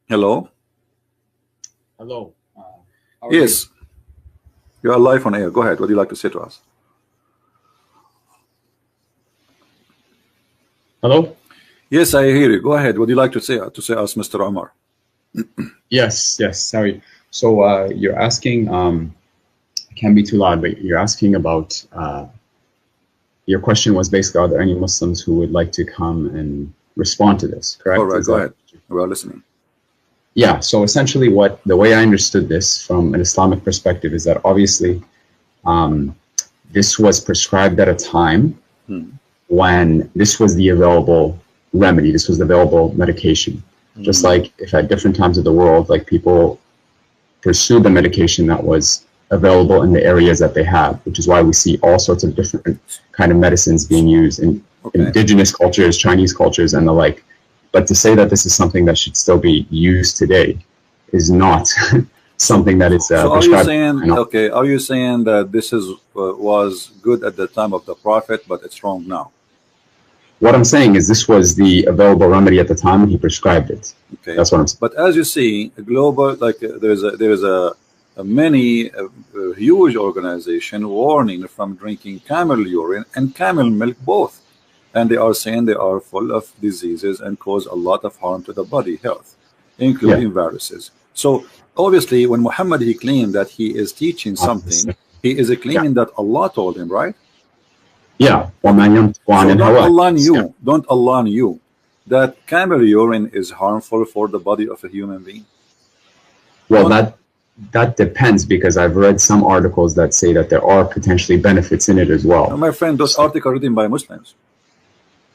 Hello. Hello. Yes, you are live on air. Go ahead. What do you like to say to us? Hello. Yes, I hear you. Go ahead. What do you like to say us, Mr. Omar? Yes. Sorry. So you're asking. It can't be too loud, but you're asking about. Your question was basically, are there any Muslims who would like to come and respond to this? Correct. All right. Go ahead. We are listening. Yeah. So essentially, the way I understood this from an Islamic perspective is that obviously, this was prescribed at a time when this was the available remedy. This was the available medication. Just like if at different times of the world, like people pursued the medication that was available in the areas that they have, which is why we see all sorts of different kind of medicines being used in indigenous cultures, Chinese cultures, and the like. But to say that this is something that should still be used today is not something that is so are you saying, okay, are you saying that this is was good at the time of the Prophet, but it's wrong now? What I'm saying is this was the available remedy at the time when he prescribed it. Okay, that's what I'm saying. But as you see, a global, like there's a huge organization warning from drinking camel urine and camel milk both, and they are saying they are full of diseases and cause a lot of harm to the body health, including viruses. So obviously, when Muhammad he claimed that he is teaching something, he is claiming that Allah told him, right? Yeah. So don't Allah knew that camel urine is harmful for the body of a human being? Well, that depends, because I've read some articles that say that there are potentially benefits in it as well. No, my friend, those articles are written by Muslims.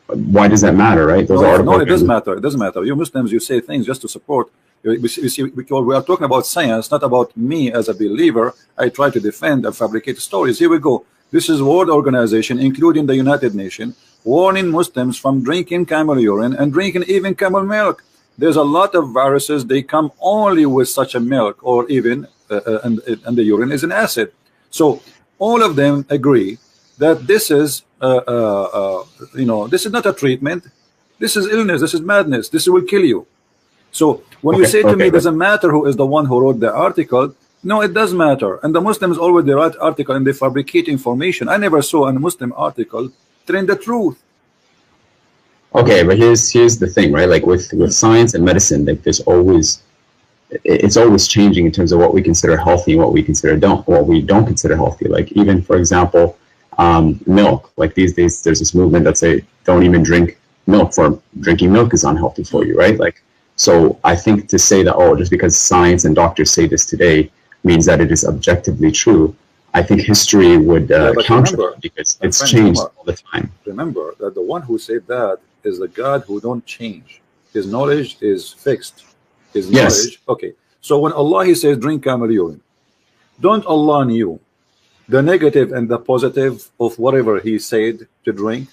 Why does that matter, right? Those no, it doesn't matter. It doesn't matter. You Muslims, you say things just to support. We are talking about science, not about me as a believer. I try to defend and fabricate stories. Here we go. This is World Organization, including the United Nations, warning Muslims from drinking camel urine and drinking even camel milk. There's a lot of viruses. They come only with such a milk, or even and the urine is an acid. So all of them agree that this is this is not a treatment. This is illness. This is madness. This will kill you. So when you say to me, it doesn't matter who is the one who wrote the article. No, it does matter. And the Muslims always write article and they fabricate information. I never saw a Muslim article telling the truth. Okay, but here's the thing, right? Like with science and medicine, like it's always changing in terms of what we consider healthy and what we don't consider healthy. Like even, for example, milk. Like these days, there's this movement that say don't even drink milk, for drinking milk is unhealthy for you, right? Like, so I think to say that, just because science and doctors say this today means that it is objectively true, I think history would counter that, because it's changed all the time. Remember that the one who said that is the God who don't change. His knowledge is fixed. His knowledge. Okay. So when Allah he says drink camel urine, don't Allah knew the negative and the positive of whatever he said to drink?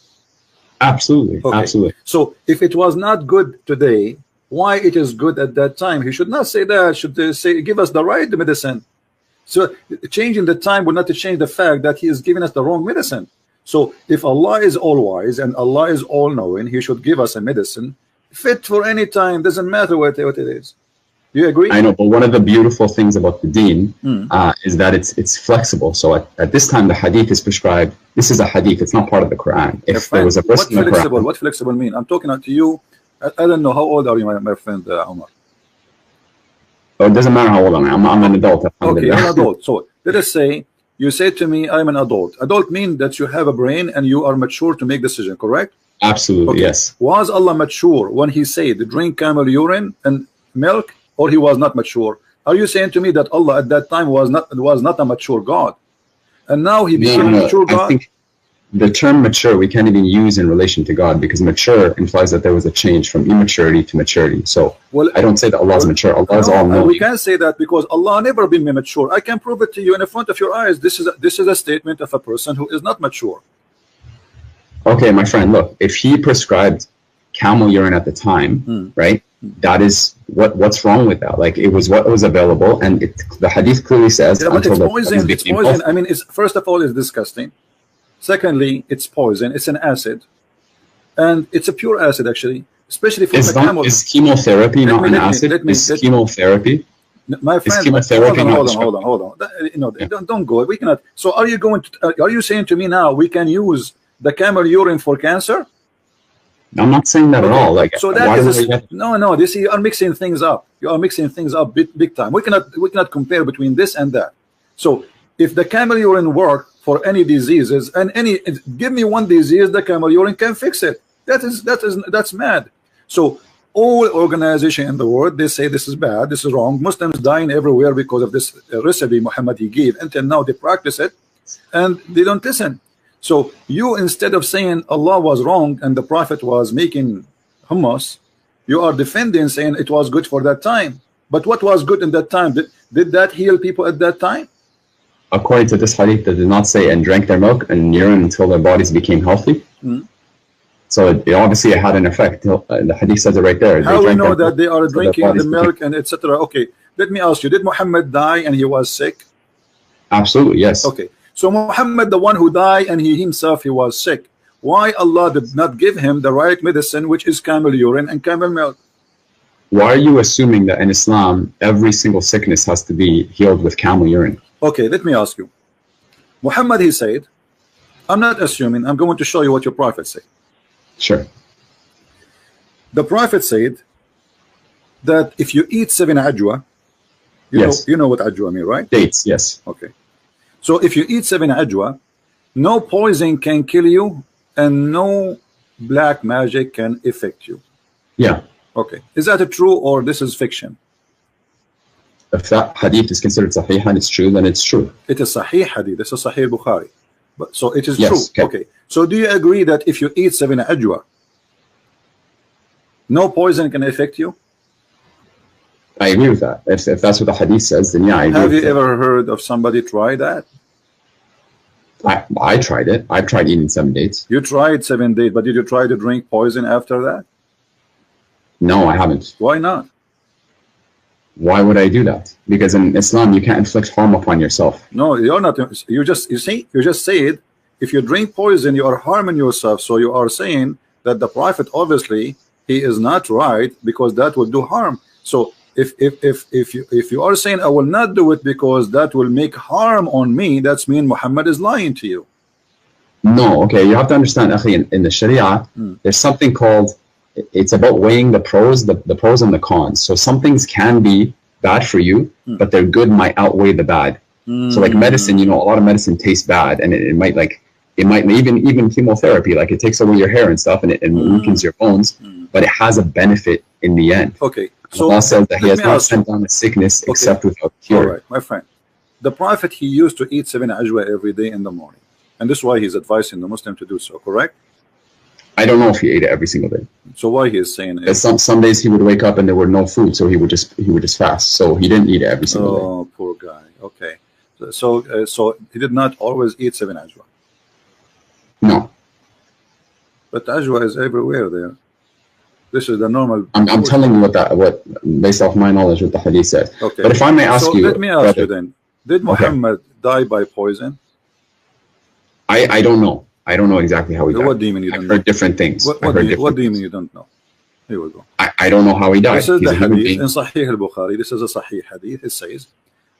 Absolutely. Okay. Absolutely. So if it was not good today, why it is good at that time? He should not say that. Should say give us the right medicine. So changing the time will not change the fact that he is giving us the wrong medicine. So if Allah is all wise and Allah is all knowing, he should give us a medicine fit for any time. Doesn't matter what it is. Do you agree? I know, but one of the beautiful things about the deen is that it's flexible. So at this time, the hadith is prescribed. This is a hadith. It's not part of the Quran. If there was a verse in the Quran, what flexible mean? I'm talking to you. I don't know how old are you, my friend Omar? Oh, it doesn't matter how old I am. I'm an adult. Okay, you're an adult. So let us say you say to me, I'm an adult. Adult mean that you have a brain and you are mature to make decision, correct? Absolutely, okay. Yes. Was Allah mature when he said drink camel urine and milk, or he was not mature? Are you saying to me that Allah at that time was not a mature God, and now he became a mature God? I think the term mature we can't even use in relation to God, because mature implies that there was a change from immaturity to maturity. So I don't say that Allah is mature. Allah is all knowing. We can't say that because Allah never been mature. I can prove it to you in front of your eyes. This is a statement of a person who is not mature. Okay, my friend, look, if he prescribed camel urine at the time, right? That is what's wrong with that? Like, it was what was available, and the hadith clearly says. Yeah, but it's poison. It's poison. I mean, first of all, it's disgusting. Secondly, it's poison. It's an acid. and it's a pure acid actually, especially for the camel. Is chemotherapy not an acid? Is chemotherapy? My friend, hold on. You know, don't go. We cannot. So are you going to? Are you saying to me now we can use the camel urine for cancer? I'm not saying that at all. Like, so that is no. This you are mixing things up. You are mixing things up big time. We cannot compare between this and that. So if the camel urine work for any diseases and give me one disease, the camel urine can fix it. That's mad. So all organization in the world, they say this is bad, this is wrong. Muslims dying everywhere because of this recipe Muhammad he gave. Until now they practice it and they don't listen. So you, instead of saying Allah was wrong and the Prophet was making hummus, you are defending, saying it was good for that time. But what was good in that time? Did that heal people at that time? According to this hadith, they did not say and drank their milk and urine until their bodies became healthy. So it obviously had an effect. The hadith says it right there. How we know that they are drinking the milk and etc.? Okay, let me ask you, did Muhammad die and he was sick? Absolutely, yes. Okay, so Muhammad, the one who died and he himself he was sick, why Allah did not give him the right medicine, which is camel urine and camel milk? Why are you assuming that in Islam every single sickness has to be healed with camel urine? Okay, let me ask you. Muhammad, he said, I'm not assuming, I'm going to show you what your prophet said. Sure. The prophet said that if you eat 7 ajwa, you know what ajwa mean, right? Dates, yes. Okay. So if you eat 7 ajwa, no poison can kill you and no black magic can affect you. Yeah. Okay. Is that true or this is fiction? If that hadith is considered sahih and it's true, then it's true. It is sahih hadith. This is sahih Bukhari. But so it is true. Okay. So do you agree that if you eat 7 ajwa, no poison can affect you? I agree with that. If that's what the hadith says, then yeah, I agree. Have you ever heard of somebody try that? I tried it. I've tried eating 7 dates. You tried 7 dates, but did you try to drink poison after that? No, I haven't. Why not? Why would I do that? Because in Islam you can't inflict harm upon yourself. No, you're not. You just said if you drink poison you are harming yourself. So you are saying that the Prophet obviously he is not right because that will do harm. So if you are saying I will not do it because that will make harm on me, that's mean Muhammad is lying to you. No, okay, you have to understand, akhi, in the Sharia, there's something called, it's about weighing the pros, the pros and the cons. So some things can be bad for you, but their good might outweigh the bad. So like medicine, you know, a lot of medicine tastes bad, and it might even chemotherapy, like it takes away your hair and stuff, and it weakens your bones, but it has a benefit in the end. Okay. So Allah says that He has not sent down a sickness except without cure. All right, my friend. The Prophet, he used to eat 7 ajwa every day in the morning, and this is why he's advising the Muslim to do so. Correct? I don't know if he ate it every single day. So why he is saying it? Some days he would wake up and there were no food, so he would just fast. So he didn't eat it every single day. Oh, poor guy. Okay. So he did not always eat 7 ajwa. No. But ajwa is everywhere there. This is the normal. I'm telling you what based off my knowledge what the hadith says. Okay. But if I may ask you, let me ask you then: did Muhammad die by poison? I don't know. I don't know exactly how he died. What do you mean you don't know? I've heard different things. What do you mean you don't know? Here we go. I don't know how he died. This is the hadith in Sahih al-Bukhari. This is a Sahih hadith. It says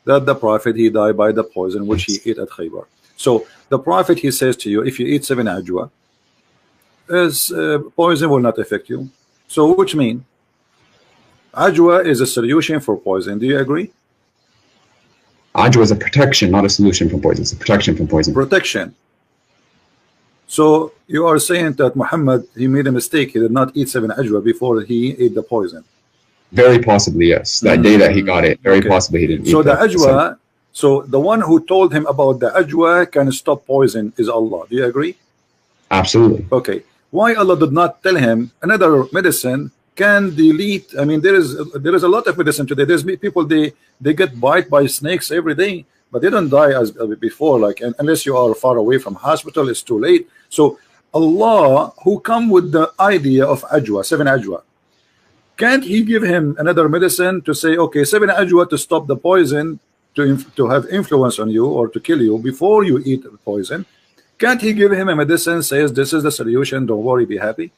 that the Prophet he died by the poison which he ate at Khaybar. So the Prophet he says to you, if you eat 7 ajwa, poison will not affect you. So which mean ajwa is a solution for poison. Do you agree? Ajwa is a protection, not a solution from poison. It's a protection from poison. Protection. So you are saying that Muhammad he made a mistake. He did not eat 7 ajwa before he ate the poison. Very possibly, yes. That day that he got it, very possibly he didn't eat. So the ajwa, so the one who told him about the ajwa can stop poison is Allah. Do you agree? Absolutely. Okay. Why Allah did not tell him another medicine can delete? I mean, there is a lot of medicine today. There's people they get bite by snakes every day, but they don't die as before. Like unless you are far away from hospital, it's too late. So Allah, who come with the idea of ajwa, 7 ajwa, can't He give him another medicine to say, okay, 7 ajwa to stop the poison, to have influence on you or to kill you before you eat the poison? Can't He give him a medicine says this is the solution, don't worry, be happy?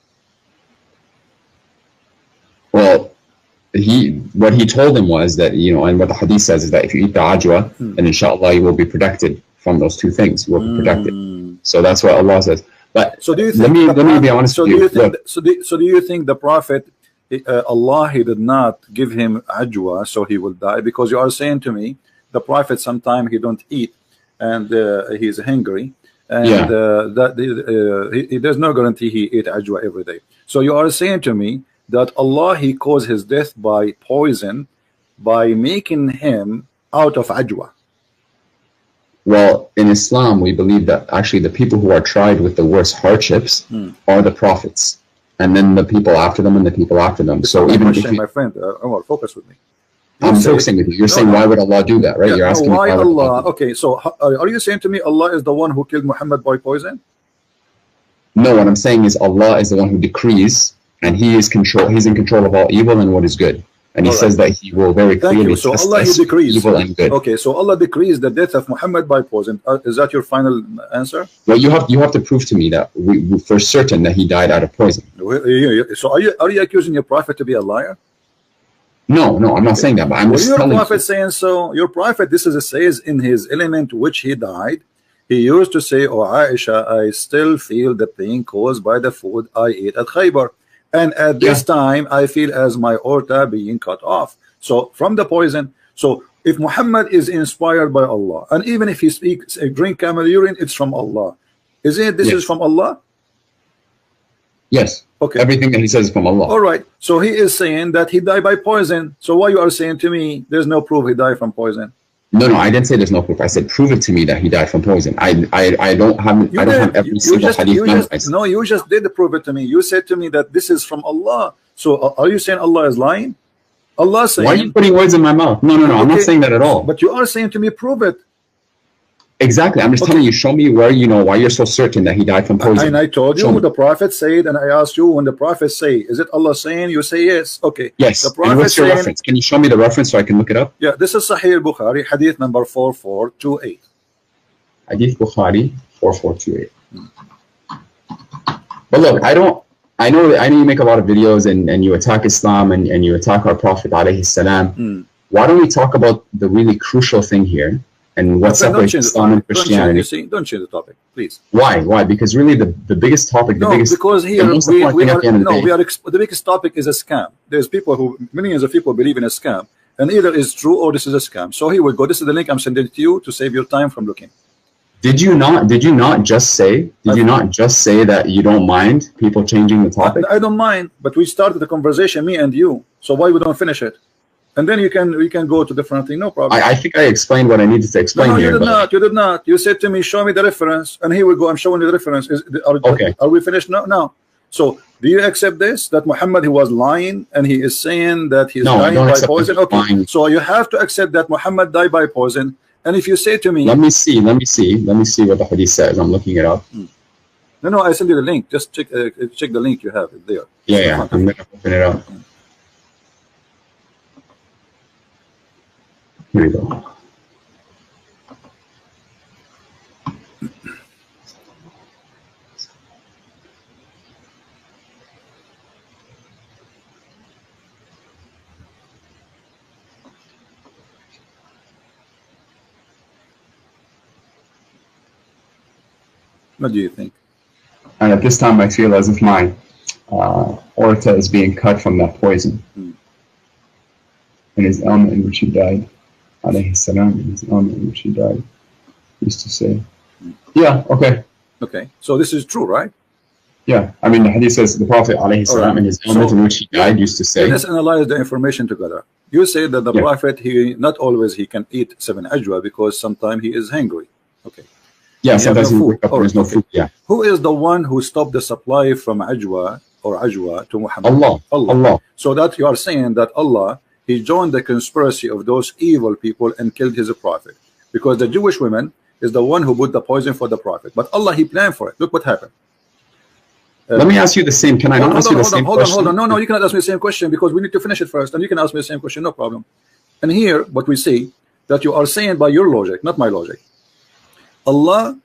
what he told him was that, you know, and what the hadith says is that if you eat the ajwa, then inshallah you will be protected from those two things. You will be protected. So that's what Allah says. But so do you think let me be honest with you. So do you think the Prophet, Allah, he did not give him ajwa so he will die? Because you are saying to me the Prophet sometime he don't eat and he is hungry, and there's no guarantee he eat ajwa every day. So you are saying to me that Allah, he caused his death by poison, by making him out of ajwa. Well, in Islam, we believe that actually the people who are tried with the worst hardships are the prophets, and then the people after them, and the people after them. So even if you, my friend, Omar, focus with me. I'm focusing with you. You're saying, why would Allah do that, right? Yeah, You're asking why Allah? Okay, so are you saying to me Allah is the one who killed Muhammad by poison? No, what I'm saying is Allah is the one who decrees, and He is He's in control of all evil and what is good. And He says that He will very clearly so test Allah, us He decrees evil and good. Okay, so Allah decrees the death of Muhammad by poison. Is that your final answer? Well, you have to prove to me that we for certain that he died out of poison. So are you accusing your prophet to be a liar? No, I'm not saying that, but I'm just telling you. Your prophet saying so. Your prophet, this is a says in his element which he died. He used to say, "Oh Aisha, I still feel the pain caused by the food I ate at Khaybar, and at this time I feel as my aorta being cut off." So from the poison. So if Muhammad is inspired by Allah, and even if he speaks, drink camel urine, it's from Allah. Isn't it? This is from Allah. Yes. Okay. Everything that he says is from Allah. All right. So he is saying that he died by poison. So why you are saying to me there's no proof he died from poison? No, I didn't say there's no proof. I said prove it to me that he died from poison. I don't have every single hadith. No, you just did prove it to me. You said to me that this is from Allah. So are you saying Allah is lying? Allah saying. Why are you putting words in my mouth? No. I'm not saying that at all. But you are saying to me, prove it. Exactly. I'm just telling you, show me where, you know, why you're so certain that he died from poison. And I told you what the Prophet said, and I asked you when the Prophet say, is it Allah saying? You say yes. Okay. Yes. The Prophet and what's your reference? Can you show me the reference so I can look it up? Yeah, this is Sahih Bukhari, hadith number 4428. Hadith Bukhari 4428. But look, I know you make a lot of videos and you attack Islam and you attack our Prophet alayhi salam. Why don't we talk about the really crucial thing here? And what separates Islam and Christianity? Don't change the topic, please. Why? Because really the biggest topic, because here the biggest topic is a scam. There's people who, millions of people believe in a scam, and either it's true or this is a scam. So here we go. This is the link I'm sending to you to save your time from looking. Did you not just say that you don't mind people changing the topic? I don't mind, but we started the conversation, me and you. So why we don't finish it? And then we can go to different thing, no problem. I think I explained what I needed to explain here. You did not. You said to me, show me the reference, and here we go. I'm showing you the reference. Okay. Are we finished now? No. So do you accept this? That Muhammad, he was lying, and he is saying that he's dying by poison? Okay. Lying. So you have to accept that Muhammad died by poison. And if you say to me, let me see what the hadith says. I'm looking it up. No, I send you the link. Just check the link you have it there. Yeah. I'm gonna open it up. Here we go. What do you think? And at this time, I feel as if my aorta is being cut from that poison. In his ailment in which he died, alayhi salam, in his ailment in which he died, he used to say, yeah, okay. Okay, so this is true, right? Yeah, I mean, the hadith says the Prophet alayhi salam, in his ailment in which he died, used to say. Let's analyze the information together. You say that the Prophet, he not always he can eat 7 ajwa because sometimes he is hungry. Okay. Yeah, sometimes he wake up, there's no food. Yeah. Who is the one who stopped the supply from ajwa to Muhammad? Allah. So that you are saying that Allah, he joined the conspiracy of those evil people and killed his prophet, because the Jewish woman is the one who put the poison for the prophet, but Allah, he planned for it. Look what happened. Let me ask you the same. Can I not ask you the same question? Hold on. No, you cannot ask me the same question because we need to finish it first, and you can ask me the same question, no problem. And here, what we see that you are saying by your logic, not my logic. Allah,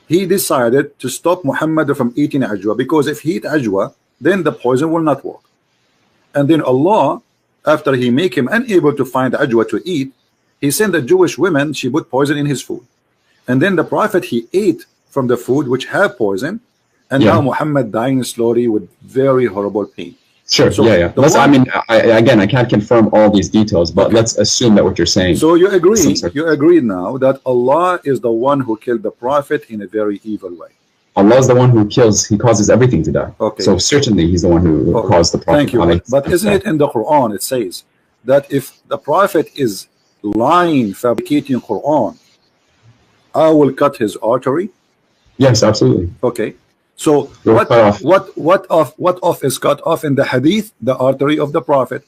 he decided to stop Muhammad from eating ajwa, because if he eat ajwa, then the poison will not work. And then Allah, after he make him unable to find ajwa to eat, he sent a Jewish woman, she put poison in his food. And then the Prophet, he ate from the food which have poison, and now Muhammad dying slowly with very horrible pain. Sure, so I mean, again, I can't confirm all these details, but let's assume that what you're saying. So you agree now that Allah is the one who killed the Prophet in a very evil way. Allah is the one who kills, he causes everything to die. Okay. So certainly he's the one who caused the Prophet. Thank you. But isn't it in the Quran, it says that if the Prophet is lying, fabricating Quran, I will cut his artery? Yes, absolutely. Okay. So what off is cut off in the hadith? The artery of the Prophet.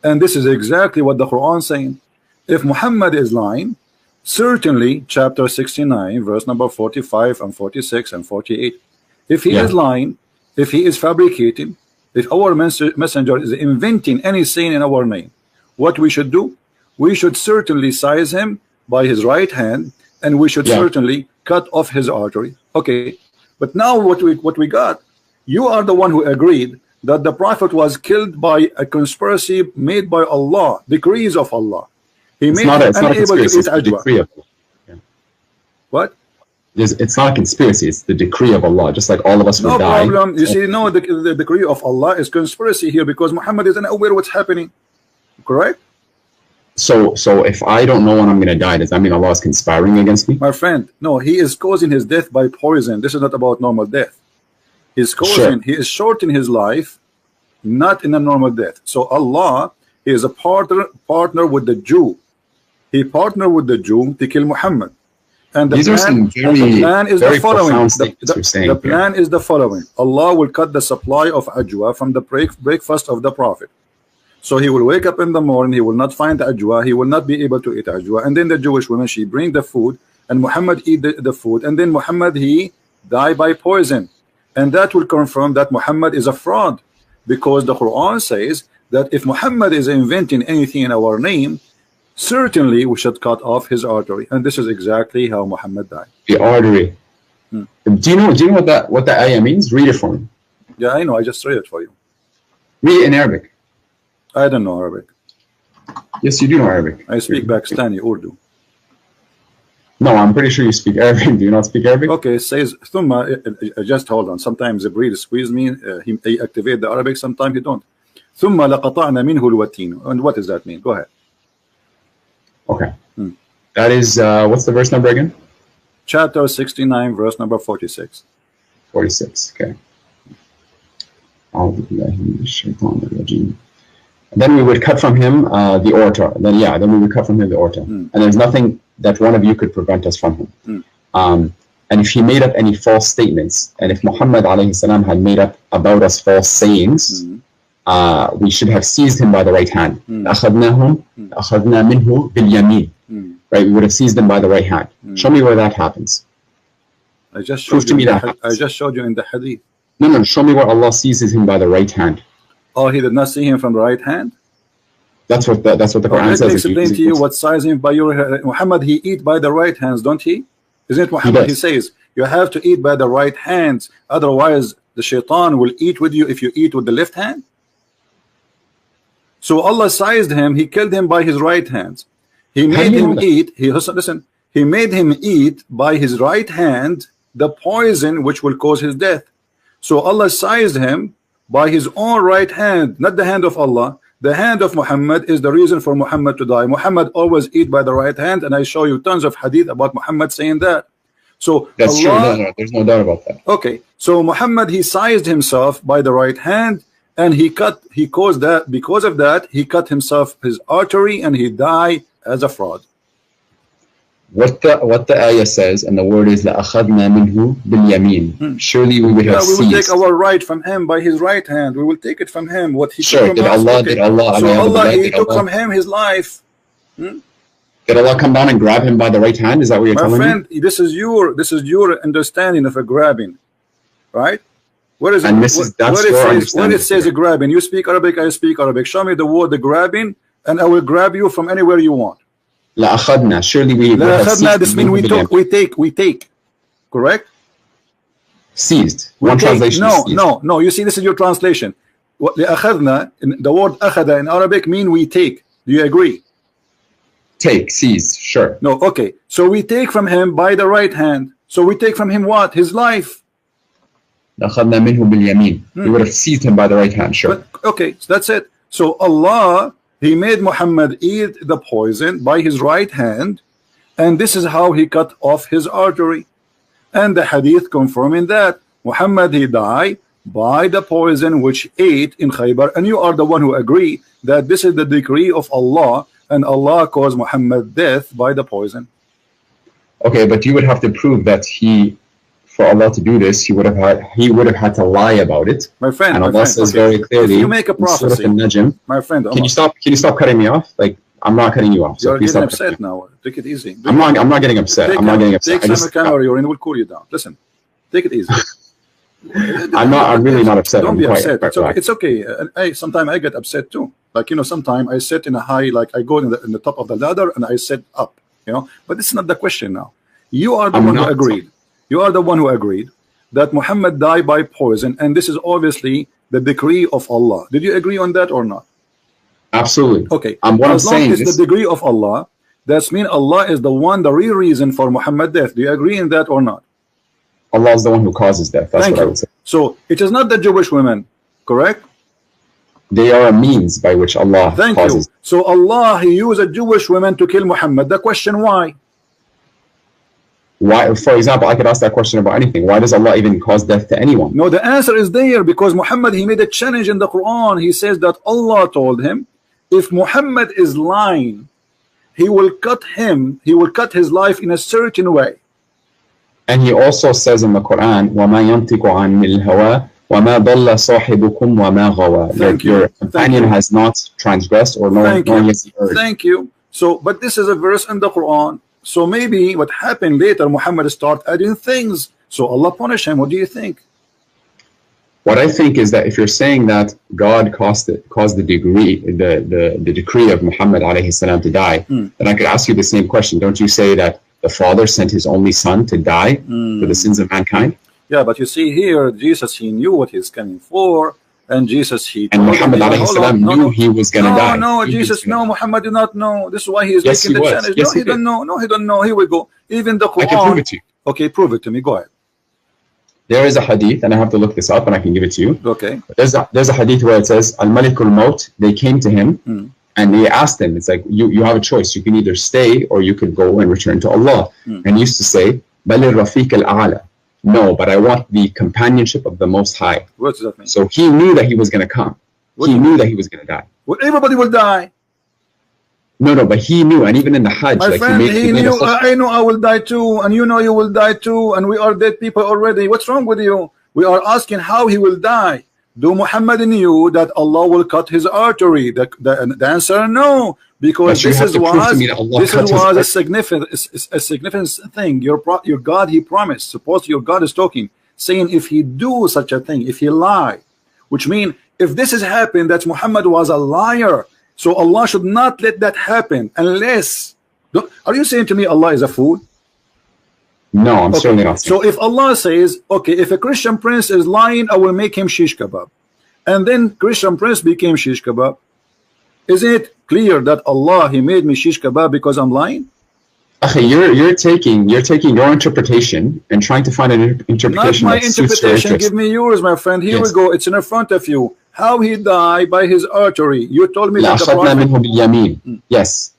And this is exactly what the Quran is saying. If Muhammad is lying, certainly chapter 69 verse number 45 and 46 and 48, if he is lying, if he is fabricating, if our messenger is inventing any saying in our name, what we should do? We should certainly seize him by his right hand, and we should certainly cut off his artery. Okay. But now what we got, you are the one who agreed that the Prophet was killed by a conspiracy made by Allah, decrees of Allah. He made him unable to eat ajwa. What? It's not a conspiracy, it's the decree of Allah, just like all of us will die. No problem. You see, no, the decree of Allah is conspiracy here because Muhammad is unaware what's happening. Correct? So if I don't know when I'm going to die, does that mean Allah is conspiring against me? My friend, no, he is causing his death by poison. This is not about normal death. He's causing, he is shortening his life, not in a normal death. So Allah is a partner with the Jew. He partnered with the Jew to kill Muhammad. And the plan is the following. The plan is the following. Allah will cut the supply of ajwa from the breakfast of the Prophet. So he will wake up in the morning, he will not find ajwa, he will not be able to eat ajwa. And then the Jewish woman, she bring the food, and Muhammad eat the food. And then Muhammad, he die by poison. And that will confirm that Muhammad is a fraud. Because the Quran says that if Muhammad is inventing anything in our name, certainly we should cut off his artery. And this is exactly how Muhammad died. The artery. Do you know what that ayah means? Read it for me. Yeah, I know. I just read it for you. Read it in Arabic. I don't know Arabic. Yes, you do know Arabic. I speak Pakistani Urdu. No, I'm pretty sure you speak Arabic. Do you not speak Arabic? Okay, it says thumma. Just hold on. Sometimes the breed squeeze me. He activate the Arabic. Sometimes he don't. Thumma laqata'na minhu alwatin. And what does that mean? Go ahead. Okay. That is what's the verse number again? Chapter 69, verse number 46. 46. Okay. Then we would cut from him the aorta. Then we would cut from him the aorta. And there's nothing that one of you could prevent us from him. And if he made up any false statements, and if Muhammad alayhi salam had made up about us false sayings, we should have seized him by the right hand. Right? We would have seized him by the right hand. Show me where that happens. I just showed you in the hadith. No, show me where Allah seizes him by the right hand. Oh, he did not see him from the right hand? That's what the Quran says. Let me explain to you what sizing by your Muhammad, he eat by the right hands, don't he? Isn't it Muhammad? He says you have to eat by the right hands, otherwise the shaitan will eat with you if you eat with the left hand. So Allah sized him, he killed him by his right hands. He made him eat, he made him eat by his right hand the poison which will cause his death. So Allah sized him by his own right hand, not the hand of Allah. The hand of Muhammad is the reason for Muhammad to die. Muhammad always eat by the right hand, and I show you tons of hadith about Muhammad saying that. So that's Allah, true. No, there's no doubt about that. Okay, so Muhammad, he sized himself by the right hand, and he caused that. Because of that, he cut himself his artery, and he died as a fraud. What the ayah says, and the word is لَأَخَذْنَا مِنْهُ بِالْيَمِينَ. Surely we would have seized. We will take our right from him by his right hand. We will take it from him. What he took from us. Did Allah he took from him his life. Did Allah come down and grab him by the right hand? Is that what you're telling me? My friend, this is your understanding of a grabbing, right? What is it? And when it says a grabbing, you speak Arabic, I speak Arabic. Show me the word the grabbing, and I will grab you from anywhere you want. لأخذنا. Surely we لأخذنا, this means we take. Correct? Seized. One translation. No. You see, this is your translation. لأخذنا, the word أخذ in Arabic mean we take. Do you agree? Take, seize, sure. No, okay. So we take from him by the right hand. So we take from him what? His life. أخذنا منه باليمين. We would have seized him by the right hand, sure. But, okay, so that's it. So Allah, He made Muhammad eat the poison by his right hand, and this is how he cut off his artery. And the hadith confirming that Muhammad, he died by the poison which ate in Khaybar, and you are the one who agree that this is the decree of Allah, and Allah caused Muhammad death by the poison. Okay, but you would have to prove that for Allah to do this, he would have had to lie about it. My friend, and Allah says very clearly, if you make a prophecy, my friend, can you stop cutting me off? Like, I'm not cutting you off. So you're getting upset now. Take it easy. I'm not getting upset. I'm not getting upset. Take some camera, and we'll cool you down. Listen, take it easy. I'm really not upset. Don't be upset. It's okay. Sometimes I get upset too. Like, sometimes I sit in a high, like I go in the top of the ladder and I sit up. But this is not the question now. You are the one who agreed. You are the one who agreed that Muhammad died by poison, and this is obviously the decree of Allah. Did you agree on that or not? Absolutely. Okay. What I'm saying is the decree of Allah. That means Allah is the real reason for Muhammad's death. Do you agree in that or not? Allah is the one who causes death. That's what I would say. So it is not the Jewish women, correct? They are a means by which Allah causes. So Allah, He used a Jewish woman to kill Muhammad. The question, why? Why? For example, I could ask that question about anything. Why does Allah even cause death to anyone? No, the answer is there, because Muhammad, he made a challenge in the Quran. He says that Allah told him, if Muhammad is lying, he will cut his life in a certain way. And he also says in the Quran, وَمَا يَنْطِقُ عَنِ الْهَوَىٰ وَمَا ضَلَّ صَاحِبُكُمْ وَمَا غَوَىٰ. Your companion has not transgressed or nor has he erred. Thank you. So, but this is a verse in the Quran. So maybe what happened later, Muhammad started adding things. So Allah punished him. What do you think? What I think is that if you're saying that God caused the decree of Muhammad alayhi salam to die, then I could ask you the same question. Don't you say that the Father sent his only Son to die for the sins of mankind? Yeah, but you see here, Jesus, he knew what he's coming for, and Jesus, and Muhammad alayhi salam knew he was going to die. No, Jesus, no, Muhammad did not know. This is why he is making the challenge. Yes, no, he don't know. No, he don't know. Here we go. Even the Quran. I can prove it to you. Okay, prove it to me. Go ahead. There is a hadith, and I have to look this up, and I can give it to you. Okay. There's a hadith where it says, Al-Malikul Maut, they came to him, and they asked him, it's like, you have a choice. You can either stay, or you could go and return to Allah. And he used to say, Balir Rafiq al-A'la. No, but I want the companionship of the Most High. What does that mean? So he knew that he was going to come. He knew that he was going to die. Well, everybody will die. No, but he knew, and even in the Hajj, my friend, he knew. I know I will die too, and you know you will die too, and we are dead people already. What's wrong with you? We are asking how he will die. Do Muhammad knew that Allah will cut his artery? The answer, no, because this was a significant thing. Your God, He promised. Suppose your God is talking, saying if He do such a thing, if He lie, which means if this has happened, that Muhammad was a liar. So Allah should not let that happen unless. Are you saying to me Allah is a fool? No, I'm certainly not. So if Allah says, okay, if a Christian prince is lying, I will make him shish kebab, and then Christian prince became shish kebab, is it clear that Allah, He made me shish kebab because I'm lying? Okay, you're taking your interpretation and trying to find an interpretation. Not my interpretation. Give me yours, my friend. Here we go. It's in front of you. How he died by his artery. You told me that the Prophet. Yes.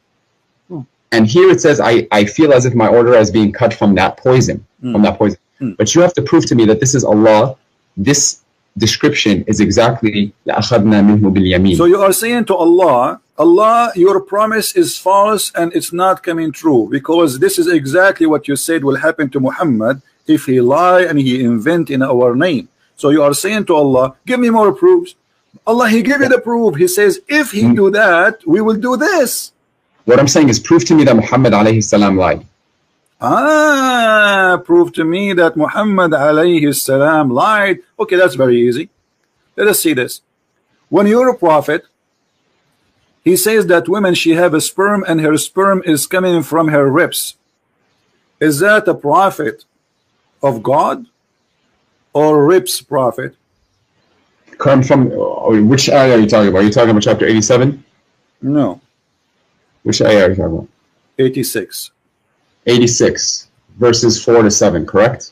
And here it says, I feel as if my order is being cut from that poison. But you have to prove to me that this is Allah. This description is exactly so you are saying to Allah, your promise is false and it's not coming true, because this is exactly what you said will happen to Muhammad if he lie and he invent in our name. So you are saying to Allah, give me more proofs. Allah, He gave you the proof. He says, if he do that, we will do this. What I'm saying is, prove to me that Muhammad alayhi salam lied. Prove to me that Muhammad alayhi salam lied. Okay, that's very easy. Let us see this. When you're a prophet, he says that women, she have a sperm and her sperm is coming from her ribs. Is that a prophet of God or ribs prophet? Come from which ayah are you talking about? Are you talking about chapter 87? No. Which ayah are you talking about? 86. 86, verses 4 to 7, correct?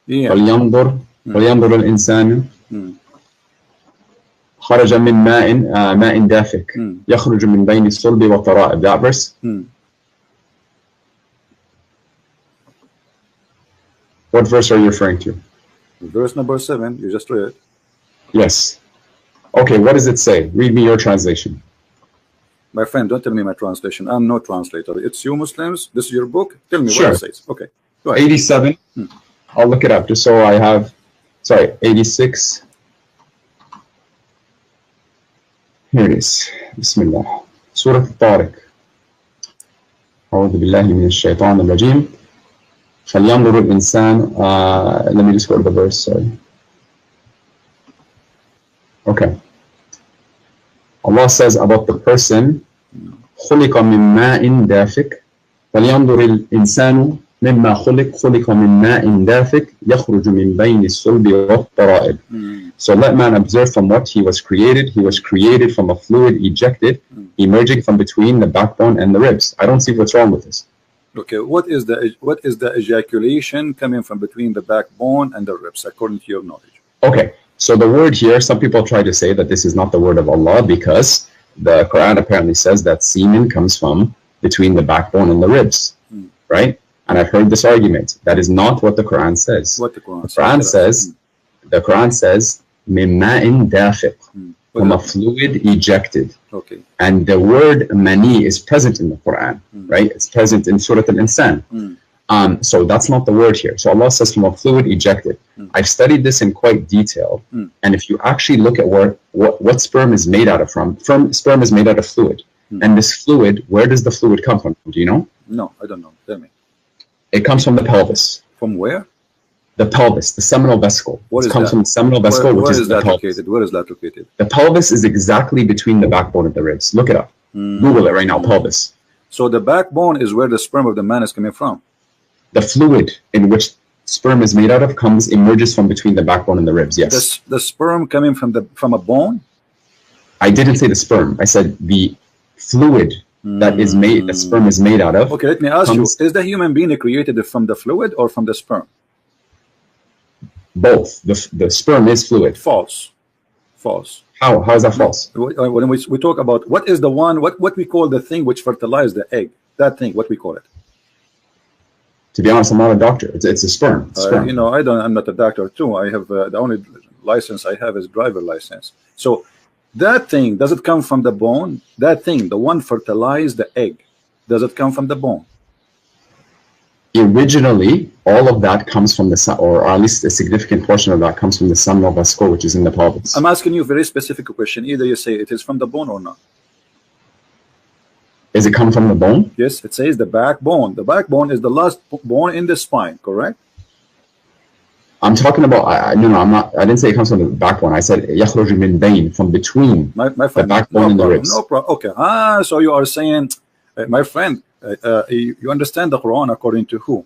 Yeah. فلينظر الإنسان خرج من ماء دافق يخرج من بين الصلب والترائب. That verse? What verse are you referring to? Verse number 7, you just read. Yes. Okay, what does it say? Read me your translation. My friend, don't tell me my translation. I'm no translator. It's you Muslims. This is your book. Tell me Sure. what it says. Okay. Go ahead. 87. I'll look it up just so I have. Sorry, 86. Here it is. Bismillah. Surah Al-Tariq. أعوذ بالله من الشيطان الرجيم. فلينظر الإنسان. Let me just go to the verse. Sorry. Okay. Allah says about the person خلق من ماء دافق فلينظر الإنسان مما خلق من ماء دافق يخرج من بين الصلب والترائب. So let man observe from what he was created. He was created from a fluid ejected, emerging from between the backbone and the ribs. I don't see what's wrong with this. Okay, what is the ejaculation coming from between the backbone and the ribs, according to your knowledge? Okay, so the word here, some people try to say that this is not the word of Allah because the Quran apparently says that semen comes from between the backbone and the ribs, right? And I've heard this argument. That is not what the Quran says. What the Quran says? The Quran says, "Min ma'in dafiq," from a fluid ejected. Okay. And the word mani is present in the Quran, right? It's present in Surah Al-Insan. So that's not the word here. So Allah says from a fluid ejected. I've studied this in quite detail. And if you actually look at what sperm is made out of sperm is made out of fluid. And this fluid, where does the fluid come from? Do you know? No, I don't know. Tell me. It comes from the pelvis. From where? The pelvis, the seminal vesicle. What comes from the seminal vesicle, which is the pelvis. Where is that located? The pelvis is exactly between the backbone and the ribs. Look it up. Google it right now, pelvis. So the backbone is where the sperm of the man is coming from. The fluid in which sperm is made out of emerges from between the backbone and the ribs. Yes. The sperm coming from a bone? I didn't say the sperm. I said the fluid that is made, the sperm is made out of. Okay, let me ask you, is the human being created from the fluid or from the sperm? Both. The sperm is fluid. False. False. How is that false? When we talk about what is the one, what we call the thing which fertilizes the egg, that thing, what we call it? To be honest, I'm not a doctor. It's a sperm. You know, I'm not a doctor too. I have the only license I have is driver license. So that thing, does it come from the bone? That thing, the one fertilized the egg, does it come from the bone? Originally, all of that comes from or at least a significant portion of that comes from the seminal vesicle, which is in the pelvis. I'm asking you a very specific question. Either you say it is from the bone or not. Is it come from the bone? Yes, it says the backbone. The backbone is the last bone in the spine, correct? I'm talking about, no, I'm not, I didn't say it comes from the backbone. I said يخرج من بين, from between my friend, the backbone and the ribs. No problem. Okay. So you are saying, my friend, you understand the Quran according to who?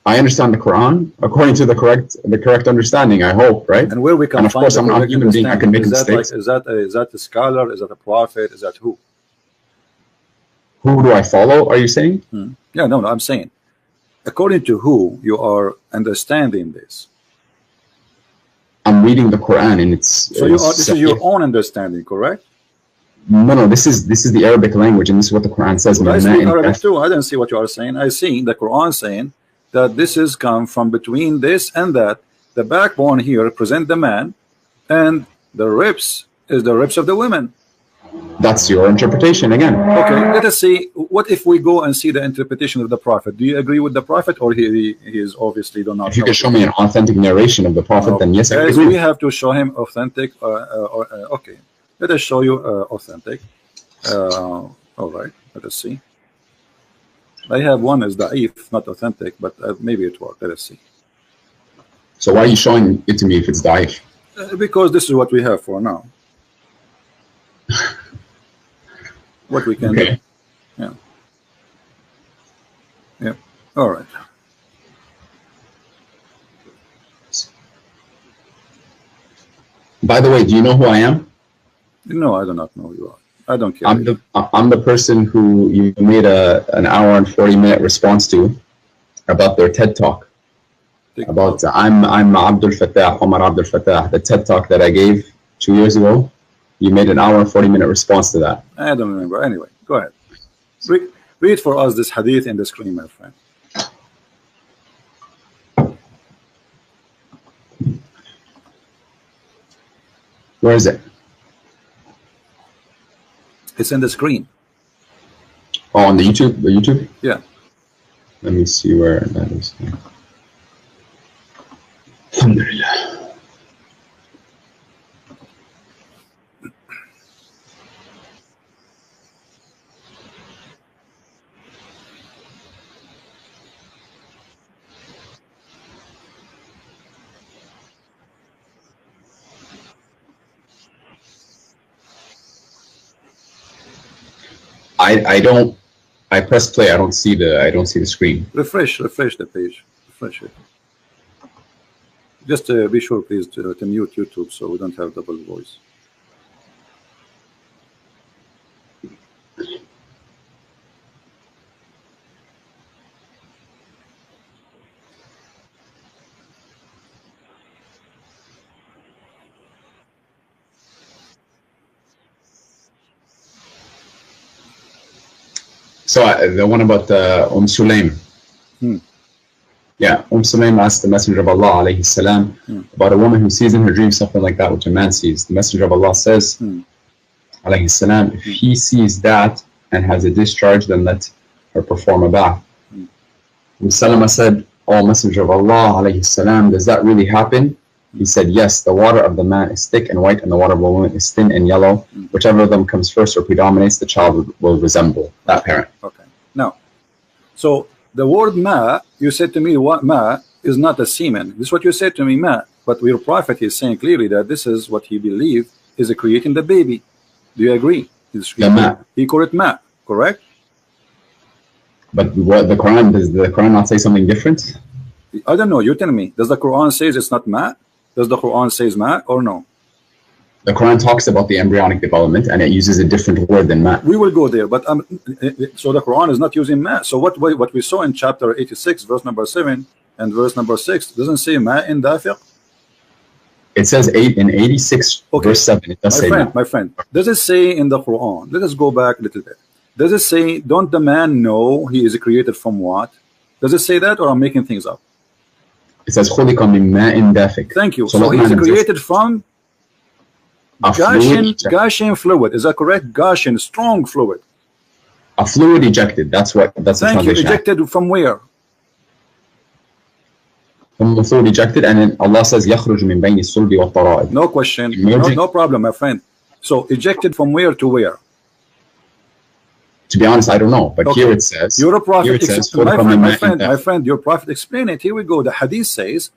I understand the Quran according to the correct understanding, I hope, right? And where we can and of find course, I'm not a human being. I can make mistakes. Is that a scholar? Is that a prophet? Is that who? Who do I follow, are you saying? Yeah, no, I'm saying, according to who you are understanding this? I'm reading the Quran and it's... So this is your own understanding, correct? No, this is the Arabic language and this is what the Quran says. Well, I speak Arabic too. I didn't see what you are saying. I see the Quran saying that this is come from between this and that. The backbone here represent the man and the ribs is the ribs of the women. That's your interpretation again. Okay, let us see. What if we go and see the interpretation of the Prophet? Do you agree with the Prophet, or he is obviously do not? If you can show me an authentic narration of the Prophet, then yes, I agree. We have to show him authentic. Okay, let us show you authentic. All right, let us see. I have one as da'if, not authentic, but maybe it worked. Let us see. So why are you showing it to me if it's da'if? Because this is what we have for now. What we can do. Yeah. Yeah. All right. By the way, do you know who I am? No, I do not know who you are. I don't care. I'm the person who you made an hour and 40-minute response to about their TED talk. About I'm Abdul Fatah, Omar Abdul Fatah, the TED talk that I gave 2 years ago. You made an hour and 40-minute response to that. I don't remember. Anyway, go ahead. Read for us this hadith in the screen, my friend. Where is it? It's in the screen. Oh, on the YouTube? The YouTube? Yeah. Let me see where that is. Alhamdulillah. I press play. I don't see the screen. Refresh the page. Refresh it. Just be sure, please, to mute YouTube so we don't have double voice. So the one about Sulaim. Yeah, Sulaim asked the Messenger of Allah alayhi salam about a woman who sees in her dream something like that which a man sees. The Messenger of Allah says alayhi salam, if he sees that and has a discharge, then let her perform a bath. Salama said, "Oh Messenger of Allah alayhi salam, does that really happen?" He said, yes, the water of the man is thick and white and the water of the woman is thin and yellow. Whichever of them comes first or predominates, the child will resemble that parent. Okay. Now, so the word ma, you said to me, what ma is not a semen. This is what you said to me, ma. But your prophet is saying clearly that this is what he believed is creating the baby. Do you agree? He called it ma, correct? But what the Quran, does the Quran not say something different? I don't know. You tell me. Does the Quran say it's not ma? Does the Quran say ma or no? The Quran talks about the embryonic development and it uses a different word than ma. We will go there, but so the Quran is not using ma. So what we saw in chapter 86, verse number 7 and verse number 6 doesn't say ma in dafiq. It says 8 in 86 verse 7. It does say ma. My friend, does it say in the Quran? Let us go back a little bit. Does it say, don't the man know he is created from what? Does it say that, or I'm making things up? It says خُلِقَ مِن مَاءٍ دَافِقٍ. Thank you. So he's created from gushing fluid. Is that correct? Gushing, strong fluid. A fluid ejected. That's the translation. Thank you. Ejected from where? From the fluid ejected, and then Allah says يَخْرُجُ مِن بَيْنِ الصُّلْبِ وَالتَّرَائِبِ. No question. No problem, my friend. So ejected from where to where? To be honest, I don't know, but here it says. You're a prophet. My friend, your prophet explain it. Here we go. The hadith says,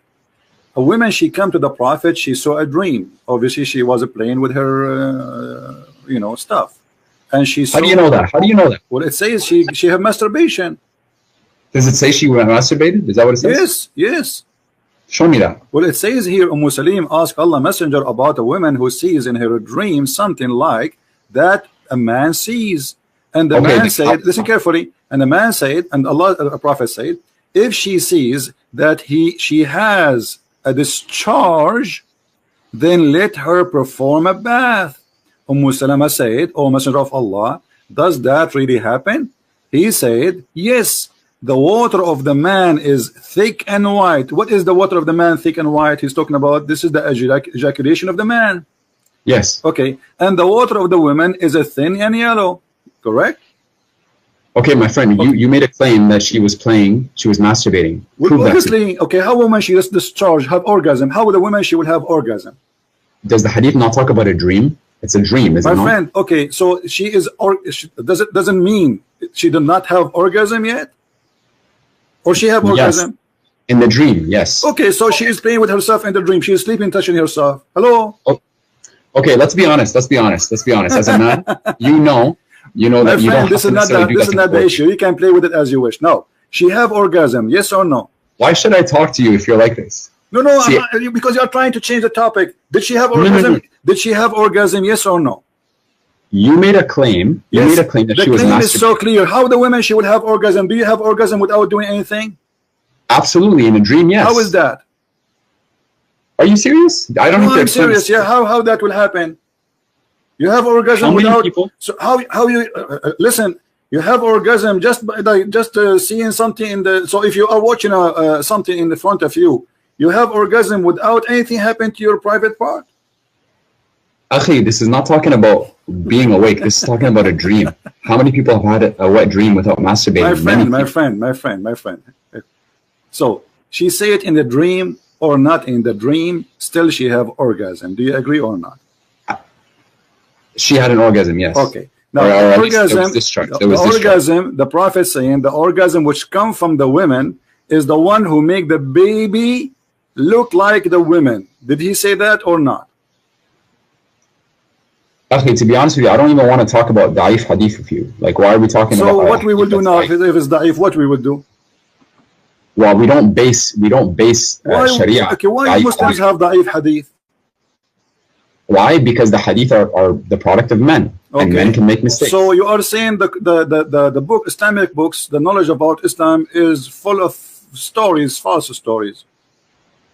a woman, she come to the prophet, she saw a dream. Obviously, she was playing with her, stuff, and she saw. How do you know that? How do you know that? Well, it says she had masturbation. Does it say she masturbated? Is that what it says? Yes. Show me that. Well, it says here, Salim asked Allah Messenger about a woman who sees in her dream something like that a man sees. And the man said, listen carefully, and the man said, and Allah, the Prophet said, if she sees that she has a discharge, then let her perform a bath. Salama said, O Messenger of Allah, does that really happen? He said, yes, the water of the man is thick and white. What is the water of the man thick and white? He's talking about, this is the ejaculation of the man. Yes. Okay, and the water of the woman is a thin and yellow. Correct? Okay, my friend, you made a claim that she was masturbating. Well, obviously, okay, how woman she does discharge, have orgasm? How would a woman she would have orgasm? Does the hadith not talk about a dream? It's a dream, isn't it? My friend, okay, so she is, doesn't mean she did not have orgasm yet? Or she have orgasm? Yes. In the dream, yes. Okay, so she is playing with herself in the dream. She is sleeping, touching herself. Hello? Oh, okay, let's be honest. As a man, you know that you don't. This is not the issue. You can play with it as you wish. No, she have orgasm. Yes or no? Why should I talk to you if you're like this? No, no, See, because you're trying to change the topic. Did she have no, orgasm? no. Did she have orgasm? Yes or no? You made a claim. You made a claim that she was masturbating. The claim is so clear. How the women she would have orgasm? Do you have orgasm without doing anything? Absolutely, in a dream, yes. How is that? Are you serious? I don't think I'm serious. Yeah, how that will happen? You have orgasm without. So how you listen? You have orgasm just by seeing something in the. So if you are watching something in the front of you, you have orgasm without anything happen to your private part. Akhi, this is not talking about being awake. This is talking about a dream. How many people have had a wet dream without masturbating? My friend. So she say it in the dream or not in the dream, still she have orgasm. Do you agree or not? She had an orgasm, yes. Okay. Now the orgasm, the Prophet saying the orgasm which come from the women is the one who make the baby look like the women. Did he say that or not? Okay, to be honest with you, I don't even want to talk about da'if hadith with you. Like, why are we talking about? So what we will do now, if it's da'if, what we would do? Well, we don't base Sharia. Okay, why Muslims have da'if hadith? Why? Because the hadith are the product of men, and men can make mistakes. So you are saying the book, Islamic books, the knowledge about Islam is full of stories, false stories.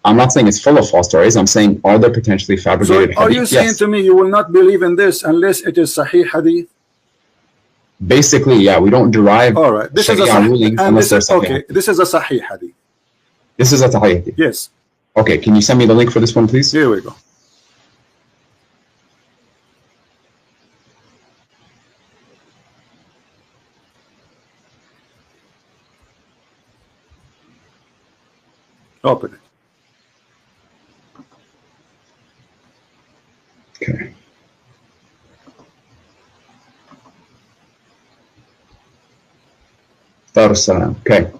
I'm not saying it's full of false stories. I'm saying, are there potentially fabricated hadith? Are you saying to me you will not believe in this unless it is Sahih hadith? Basically, yeah. We don't derive Sharia rulings unless they're Sahih. Okay, this is a Sahih hadith. This is a Sahih hadith? Yes. Okay, can you send me the link for this one, please? Here we go. Open it. Okay. Dar es-Salaam. Okay.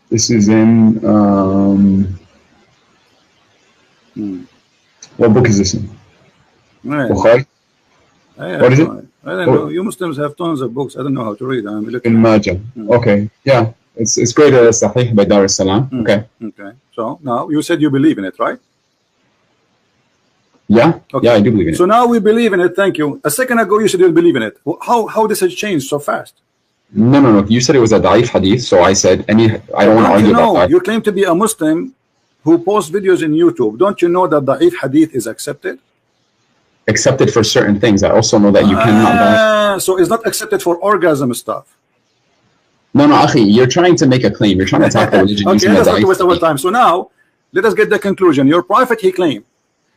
This is in, what book is this in? Bukhari? What is it? I don't know. You Muslims have tons of books. I don't know how to read. I'm looking. In Majah. Okay. Yeah. It's great. Sahih by Dar es-Salaam. Okay. Okay. So now you said you believe in it, right? Yeah. Okay. Yeah, I do believe in it. So now we believe in it. Thank you. A second ago you said you believe in it. How this has changed so fast? No. You said it was a da'if hadith, so I said I don't want to argue about that. You claim to be a Muslim who posts videos in YouTube. Don't you know that da'if hadith is accepted? Accepted for certain things. I also know that you cannot. So it's not accepted for orgasm stuff. No, Akhi, you're trying to make a claim. You're trying to talk religion. Okay, let's not waste our time. So now, let us get the conclusion. Your prophet, he claimed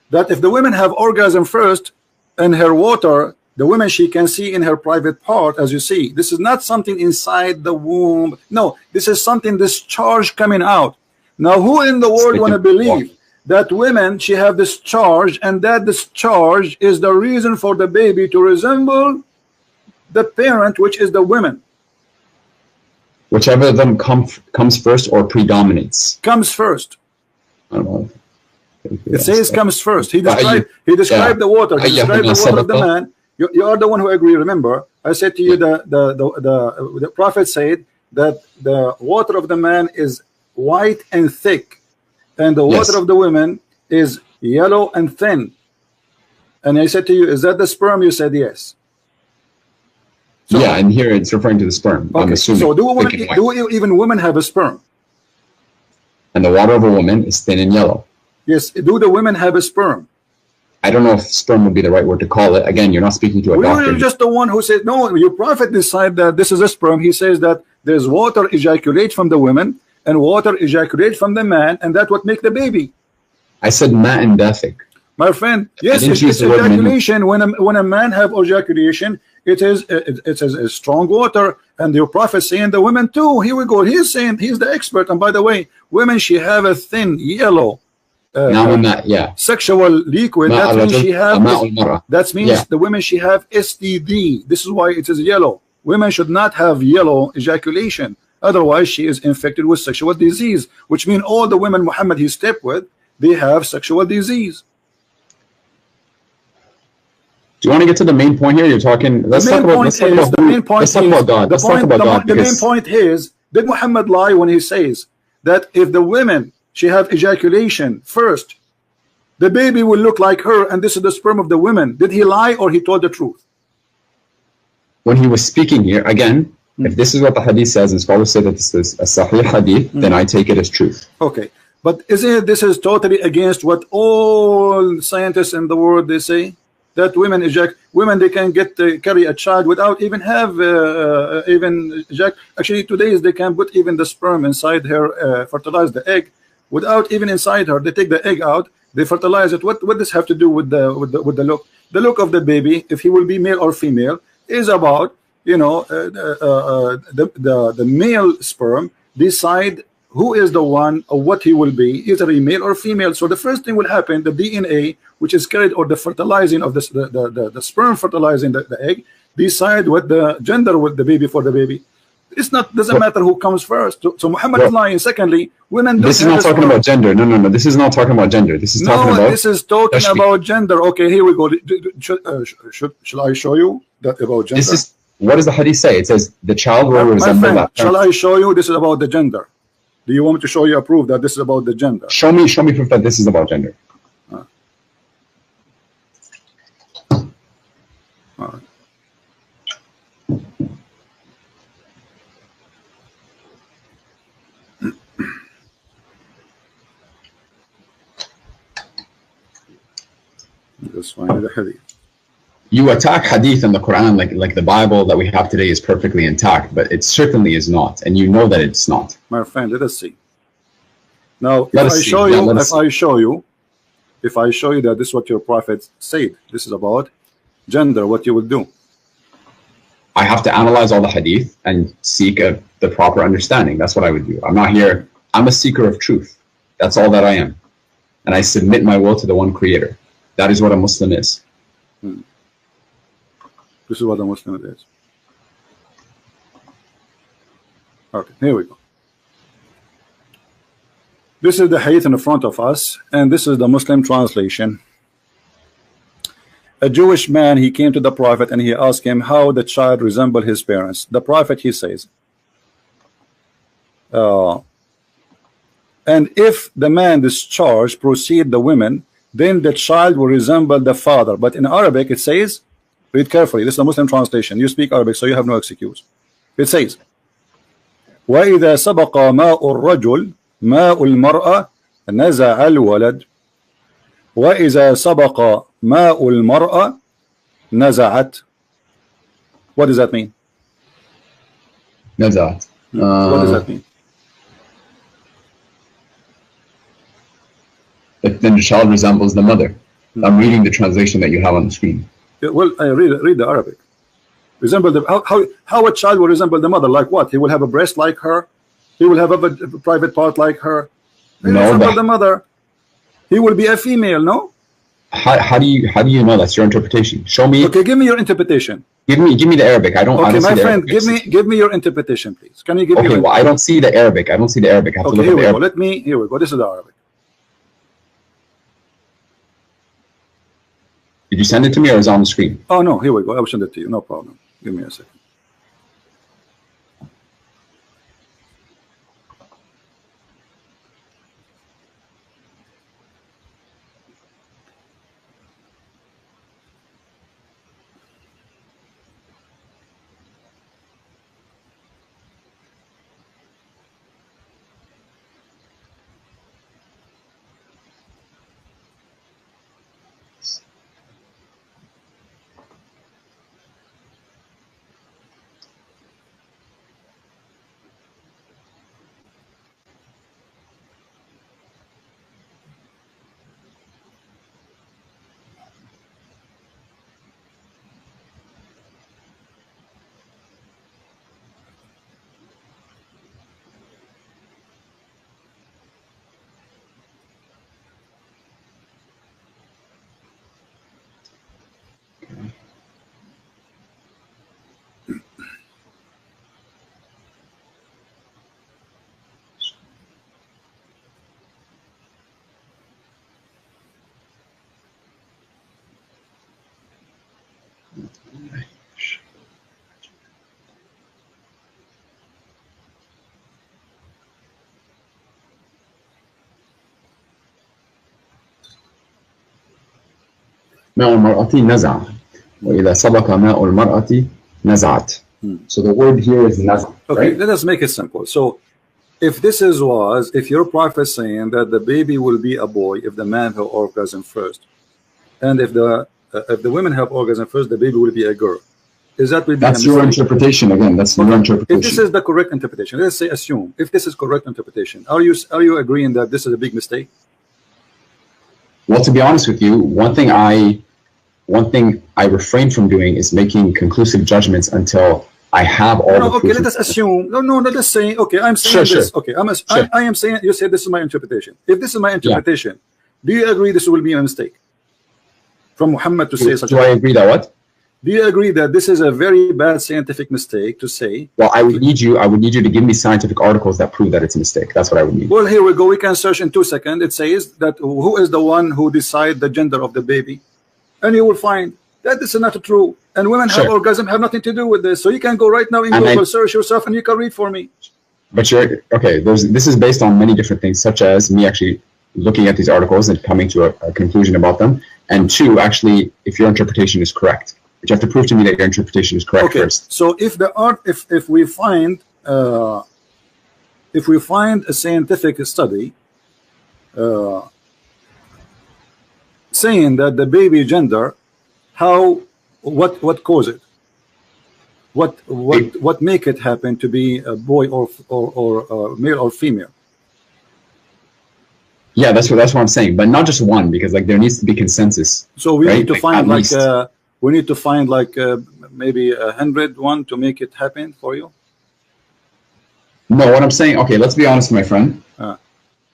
that if the women have orgasm first in her water, the women she can see in her private part, as you see. This is not something inside the womb. No, this is something discharge coming out. Now, who in the world want to believe that women, she have discharge, and that discharge is the reason for the baby to resemble the parent, which is the women? Whichever of them comes first or predominates. Comes first. I don't know. It says comes first. He described the water. He described the water of the man. You are the one who agreed. Remember, I said to you the prophet said that the water of the man is white and thick, and the water of the women is yellow and thin. And I said to you, is that the sperm? You said yes. So, yeah, and here it's referring to the sperm. Okay. I'm assuming. So do even women have a sperm? And the water of a woman is thin and yellow. Yes. Do the women have a sperm? I don't know if sperm would be the right word to call it. Again, you're not speaking to a doctor. You're just the one who said, no, your prophet decided that this is a sperm. He says that there's water ejaculate from the women and water ejaculate from the man, and that's what make the baby. I said ma and dafiq. My friend, yes, it's ejaculation. When a man have ejaculation, it is a strong water, and your prophet saying the women too. Here we go. He's saying he's the expert. And by the way, women, she have a thin yellow sexual liquid, that means she have that means the women she have STD. This is why it is yellow. Women should not have yellow ejaculation, otherwise she is infected with sexual disease, which means all the women Muhammad he slept with, they have sexual disease. Do you want to get to the main point here? You're talking. Let's talk about God. The main point is, did Muhammad lie when he says that if the women she have ejaculation first, the baby will look like her, and this is the sperm of the women? Did he lie or he told the truth? When he was speaking here, again, if this is what the hadith says, and scholars say that this is a sahih hadith, then I take it as truth. Okay, but isn't this is totally against what all scientists in the world they say? That women they can carry a child without even have actually today's they can put even the sperm inside her, fertilize the egg without even inside her. They take the egg out, they fertilize it. What does have to do with the look? The look of the baby, if he will be male or female, is about, you know, the male sperm decide who is the one or what he will be, either a male or female. So the first thing will happen, the DNA which is carried, or the fertilizing of the sperm fertilizing the egg, decide what the gender with the baby for the baby. It's not, doesn't matter who comes first. So Muhammad is lying. Secondly, women. This is not talking about gender. No. This is not talking about gender. This is talking about. This is talking about gender. Okay, here we go. Shall I show you that about gender? This is what does the hadith say? It says the child will resemble that. Shall I show you? This is about the gender. Do you want me to show you a proof that this is about the gender? Show me proof that this is about gender. All right. Just find the hadith. You attack hadith in the Quran like the Bible that we have today is perfectly intact, but it certainly is not, and you know that it's not. My friend, let us see. Now, if I show you that this is what your prophet said, this is about gender, what you will do? I have to analyze all the hadith and seek the proper understanding. That's what I would do. I'm not here. I'm a seeker of truth. That's all that I am, and I submit my will to the one Creator. That is what a Muslim is. This is what a Muslim is. Okay, here we go. This is the hadith in front of us, and this is the Muslim translation. A Jewish man, he came to the Prophet and he asked him how the child resembled his parents. The Prophet, he says, and if the man discharged proceed the women, then the child will resemble the father. But in Arabic it says, read carefully, this is a Muslim translation, you speak Arabic so you have no excuse. It says, وَإِذَا سَبَقَ مَاءُ الرَّجُلِ مَاءُ الْمَرْأَةِ نَزَعَ الْوَلَدِ وَإِذَا سَبَقَ مَاءُ الْمَرْأَةِ نَزَعَتْ. What does that mean? نزعت. What does that mean? Then the child resembles the mother. I'm reading the translation that you have on the screen. Well, I read the Arabic. Resemble the how a child will resemble the mother? Like what? He will have a breast like her. He will have a private part like her. He will resemble the mother. He will be a female. No. How do you know? That's your interpretation. Show me. Okay, give me your interpretation. Give me the Arabic. I don't. Okay, I don't my see friend, Arabic. give me your interpretation, please. Can you give me? Okay, well, I don't see the Arabic. I don't see the Arabic. I have to look here at we the go. Arabic. Here we go. This is the Arabic. Did you send it to me or is it on the screen? Oh no, here we go. I will send it to you. No problem. Give me a second. ماء المرأة نزع وإذا سبق ماء المرأة نزعت. So the word here is naza. Okay, right? let us make it simple. So if if your prophet saying that the baby will be a boy if the man have orgasm first, and if the women have orgasm first, the baby will be a girl. Is that will be That's your interpretation again. That's your interpretation. If this is the correct interpretation, let's say assume if this is correct interpretation, are you agreeing that this is a big mistake? Well, to be honest with you, one thing I refrain from doing is making conclusive judgments until I have all the okay, let us assume. No, let us say, okay, I'm saying this. Sure. Okay, I am saying, you say this is my interpretation. If this is my interpretation, do you agree this will be a mistake from Muhammad to say such? Do I agree that what? Do you agree that this is a very bad scientific mistake to say? Well, I would need you to give me scientific articles that prove that it's a mistake. That's what I would need. Well, here we go. We can search in 2 seconds. It says that who is the one who decides the gender of the baby, and you will find that this is not true. And women have orgasm have nothing to do with this. So you can go right now in Google, search yourself, and you can read for me. But okay. This is based on many different things, such as me actually looking at these articles and coming to a conclusion about them, and two, actually, if your interpretation is correct. But you have to prove to me that your interpretation is correct first. So if we find a scientific study saying that the baby gender, what cause it? What make it happen to be a boy or male or female? Yeah, that's what I'm saying. But not just one, because like there needs to be consensus. So we need to find we need to find maybe 101 to make it happen for you. No, what I'm saying, okay, let's be honest, my friend.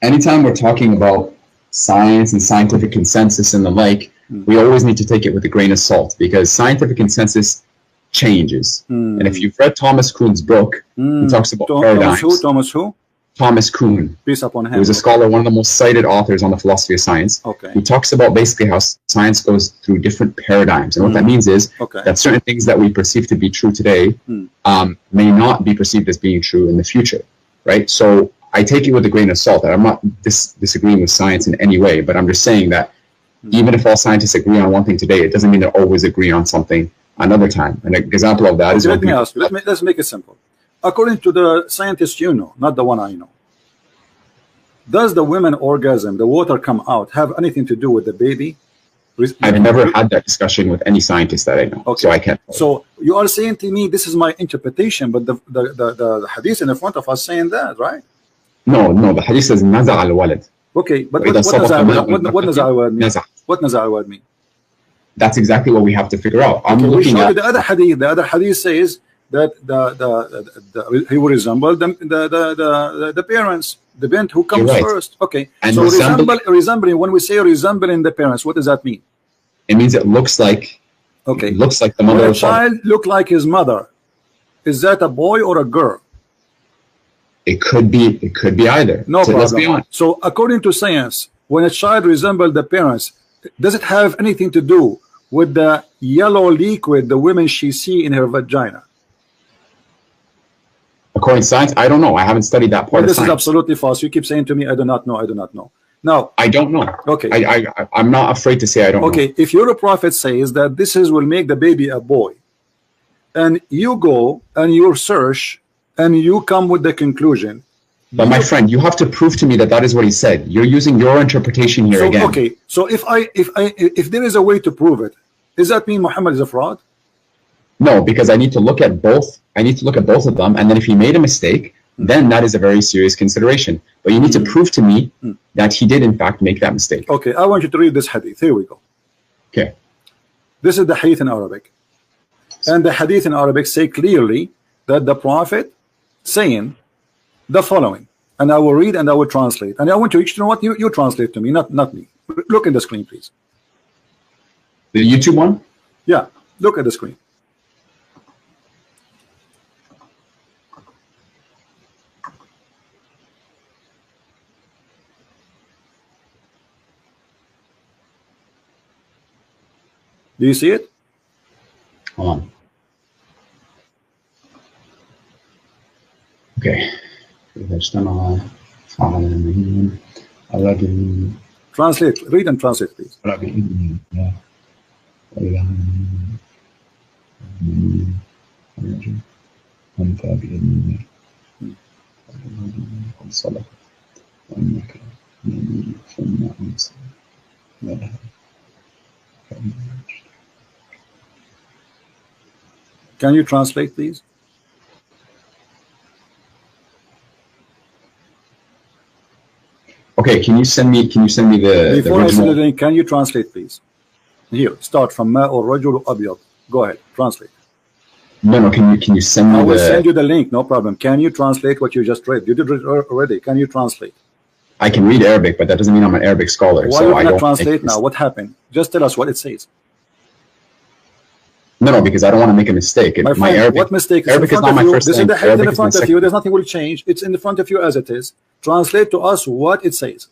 Anytime we're talking about science and scientific consensus and the like, we always need to take it with a grain of salt, because scientific consensus changes. And if you've read Thomas Kuhn's book, he talks about paradigms. Thomas who? Thomas Kuhn. Peace upon him. He was a scholar, one of the most cited authors on the philosophy of science. Okay. He talks about basically how science goes through different paradigms. And what that means is that certain things that we perceive to be true today may not be perceived as being true in the future, right? So I take it with a grain of salt. I'm not disagreeing with science in any way, but I'm just saying that even if all scientists agree on one thing today, it doesn't mean they always agree on something another time. An example of that is... Let me ask you, let's make it simple. According to the scientists you know, not the one I know, does the women orgasm, the water come out, have anything to do with the baby? I've never had that discussion with any scientist that I know, so I can't. So you are saying to me, this is my interpretation, but the hadith in the front of us saying that, right? No, the hadith says naza al-walad. Okay, but what naza al-walad mean? What naza al-walad mean? That's exactly what we have to figure out. I'm looking at the other hadith. The other hadith says that he will resemble the parents, the bent who comes first. Okay, and so resembling. When we say resembling the parents, what does that mean? It means it looks like. Okay, it looks like the mother. When a child look like his mother, is that a boy or a girl? It could be either. No problem. Let's be honest. So according to science, when a child resembles the parents, does it have anything to do with the yellow liquid the women she see in her vagina? According to science, I don't know. I haven't studied that part of this science. Is absolutely false. You keep saying to me, I do not know. Now, I don't know. Okay. I'm not afraid to say I don't know. Okay, if your prophet says that will make the baby a boy, and you go and you search and you come with the conclusion. But my friend, you have to prove to me that is what he said. You're using your interpretation here again. Okay, so if there is a way to prove it, does that mean Muhammad is a fraud? No, because I need to look at both. I need to look at both of them, and then if he made a mistake, then that is a very serious consideration. But you need to prove to me that he did in fact make that mistake. Okay, I want you to read this hadith. Here we go. Okay. This is the hadith in Arabic. And the hadith in Arabic say clearly that the Prophet saying the following. And I will read and I will translate. And I want you to know what you translate to me, not me. Look at the screen, please. The YouTube one? Yeah, look at the screen. Do you see it? Hold on. Okay. Translate. Read and translate, please. وإذا من أنت بإذن الله قد صدقت وإنك مني ثم أمسى لها Can you translate, please? Okay, can you send me the Before I send original? it in, can you translate, please? Here, start from Ma or Rajul Abyad. Go ahead, translate. No, can you send me I will the? send you the link, no problem. Can you translate what you just read? You did it already. Can you translate? I can read Arabic, but that doesn't mean I'm an Arabic scholar. Why so you I cannot don't translate now? What happened? Just tell us what it says. No, because I don't want to make a mistake. My friend, Arabic, what mistake? It's Arabic in is front not of my you. first This is language. the hadith Arabic in is my front of you. second. There's nothing will change. It's in the front of you as it is. Translate to us what it says.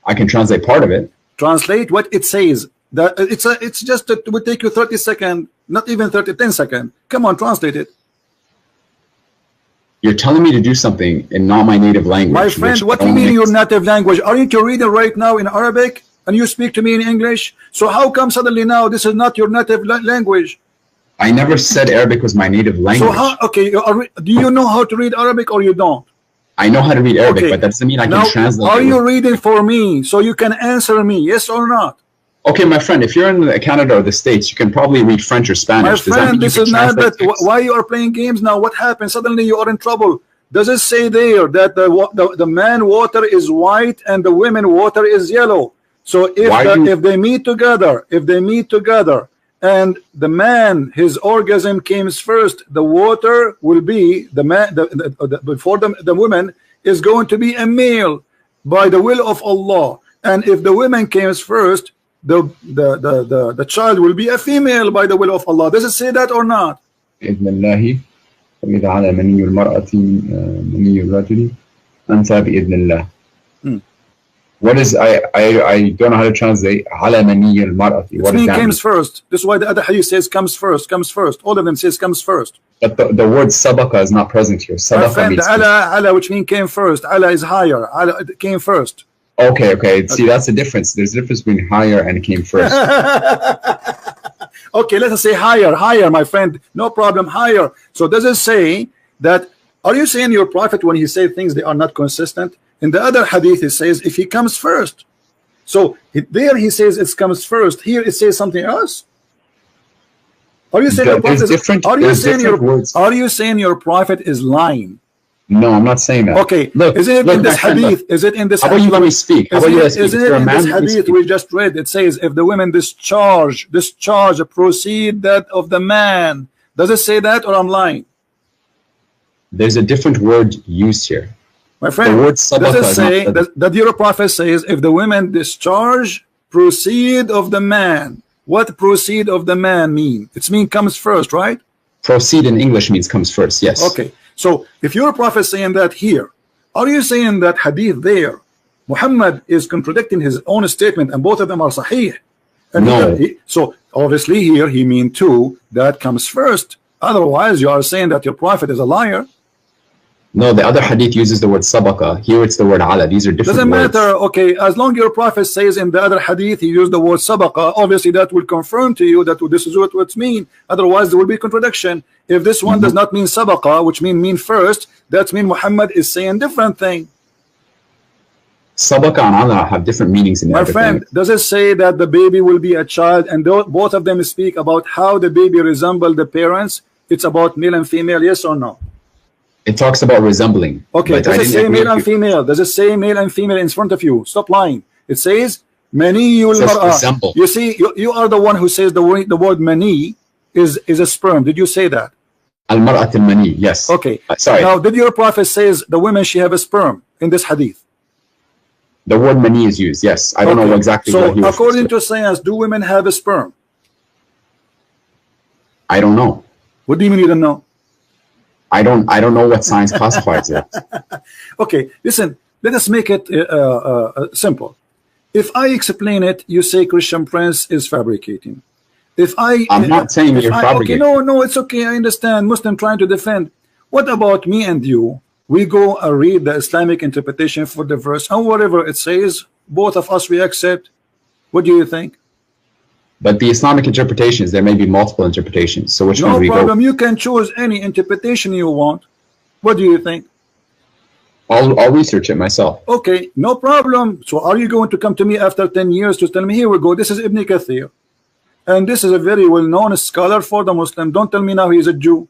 I can translate part of it. Translate what it says. That it's just it will take you 30 seconds, not even 10 seconds. Come on, translate it. You're telling me to do something in not my native language. My friend, what do you mean your native language? Aren't you reading right now in Arabic and you speak to me in English? So how come suddenly now this is not your native language? I never said Arabic was my native language. So how? Okay, do you know how to read Arabic or you don't? I know how to read Arabic, Okay. But that doesn't mean I can Now, translate. are you reading for me so you can answer me? Yes or not? Okay, my friend, if you're in Canada or the States, you can probably read French or Spanish. My Does that friend, mean this you is can not that. translate text? Why you are playing games now? What happened? Suddenly you are in trouble. Does it say there that the man water is white and the women water is yellow? So if they meet together, and the man his orgasm comes first, the water will be the man. Before the woman is going to be a male by the will of Allah, and if the woman comes first, the child will be a female by the will of Allah. Does it say that or not? بإذن الله وإذا على مني المرأة مني الرجل أنثى بإذن الله. What is I don't know how to translate على مني المرأة. What does that mean? Comes first. This is why the other hadith says comes first. All of them says comes first. But the word sabaqa is not present here. Sabaqa means ala, which means came first. Ala is higher. Ala came first. Okay. See, that's the difference. There's a difference between higher and came first. Okay, let us say higher, my friend. No problem, higher. So does it say that? Are you saying your prophet when he say things they are not consistent? In the other hadith it says if he comes first. So there he says it comes first. Here it says something else. Are you saying your prophet? Are you saying your prophet is lying? No, I'm not saying that. Okay, is it in this hadith? Is it in this? How about you let me speak? How about you let me speak? Isn't it in this hadith we just read? It says if the women discharge proceed that of the man. Does it say that or I'm lying? There's a different word used here. My friend, the word does it say that your prophet says if the women discharge proceed of the man? What proceed of the man mean? It's mean comes first, right? Proceed in English means comes first, yes. Okay. So if your prophet saying that here, are you saying that hadith there, Muhammad is contradicting his own statement and both of them are sahih? And no. So obviously here he mean too that comes first. Otherwise you are saying that your prophet is a liar. No, the other hadith uses the word sabaqa. Here it's the word ala. These are different Doesn't words. matter. Okay, as long your prophet says in the other hadith he used the word sabaqa, obviously that will confirm to you that this is what it's mean. Otherwise there will be contradiction. If this one does not mean sabaqa, which mean first, that means Muhammad is saying different thing. Sabaqa and ala have different meanings in Arabic. My friend, does it say that the baby will be a child and both of them speak about how the baby resemble the parents? It's about male and female, yes or no? It talks about resembling. Okay, does it say male and female? Does it say male and female in front of you? Stop lying. It says maniyul mar'a. You see, you are the one who says the word mani is a sperm. Did you say that? Al-mar'at al-mani, yes. Okay. Sorry. Now, did your prophet says the women she have a sperm in this hadith? The word mani is used, yes. I don't know exactly what he was. So, according to science, do women have a sperm? I don't know. What do you mean you don't know? I don't know what science classifies it. Okay, listen, let us make it simple. If I explain it, you say Christian Prince is fabricating. I'm not saying you're fabricating. Okay, no, it's okay. I understand. Muslim trying to defend. What about me and you? We go and read the Islamic interpretation for the verse, and whatever it says, both of us we accept. What do you think? But the Islamic interpretations, there may be multiple interpretations. So which one do we go? No problem. You can choose any interpretation you want. What do you think? I'll research it myself. Okay, no problem. So are you going to come to me after 10 years to tell me, here we go, this is Ibn Kathir, and this is a very well-known scholar for the Muslim. Don't tell me now he is a Jew.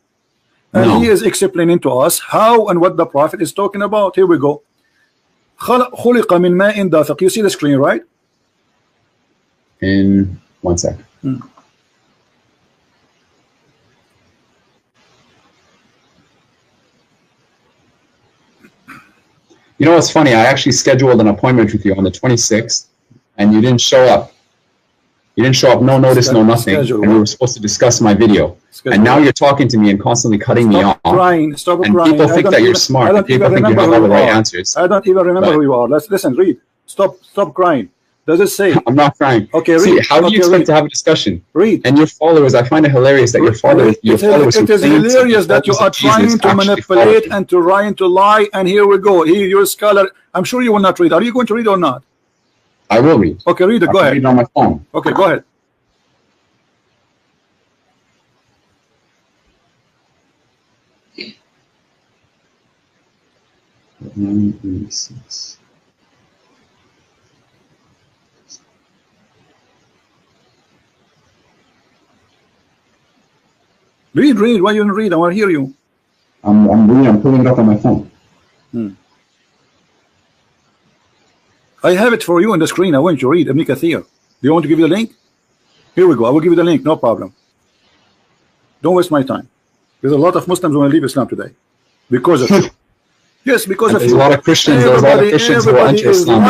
And No. he is explaining to us how and what the Prophet is talking about. Here we go. خلق من ماء دافق. You see the screen, right? In 1 second. You know what's funny? I actually scheduled an appointment with you on the 26th, and you didn't show up. You didn't show up, no notice, no nothing. And we were supposed to discuss my video. And now you're talking to me and constantly cutting me off. Crying. Stop and crying. people think that you're smart. And people think you have all the right answers. I don't even remember who you are. Let's listen, read. Stop crying. Does it say? I'm not crying. Okay, read. See, how do you expect to have a discussion? Read. And your followers, I find it hilarious that your followers, it is hilarious that you are trying to manipulate and to trying to lie. And here we go. Here, you're a scholar. I'm sure you will not read. Are you going to read or not? I will read. Okay, read it. Go ahead. Read on my phone. Okay, go ahead. Read. Why you don't read? I want to hear you. I'm reading. I'm pulling it up on my phone. I have it for you on the screen. I want you to read Ibn Kathir. Do you want to give you the link? Here we go. I will give you the link. No problem. Don't waste my time. There's a lot of Muslims who want to leave Islam today because of you. Yes, because of you. There's a lot of Christians. There's a lot of Christians who enter Islam.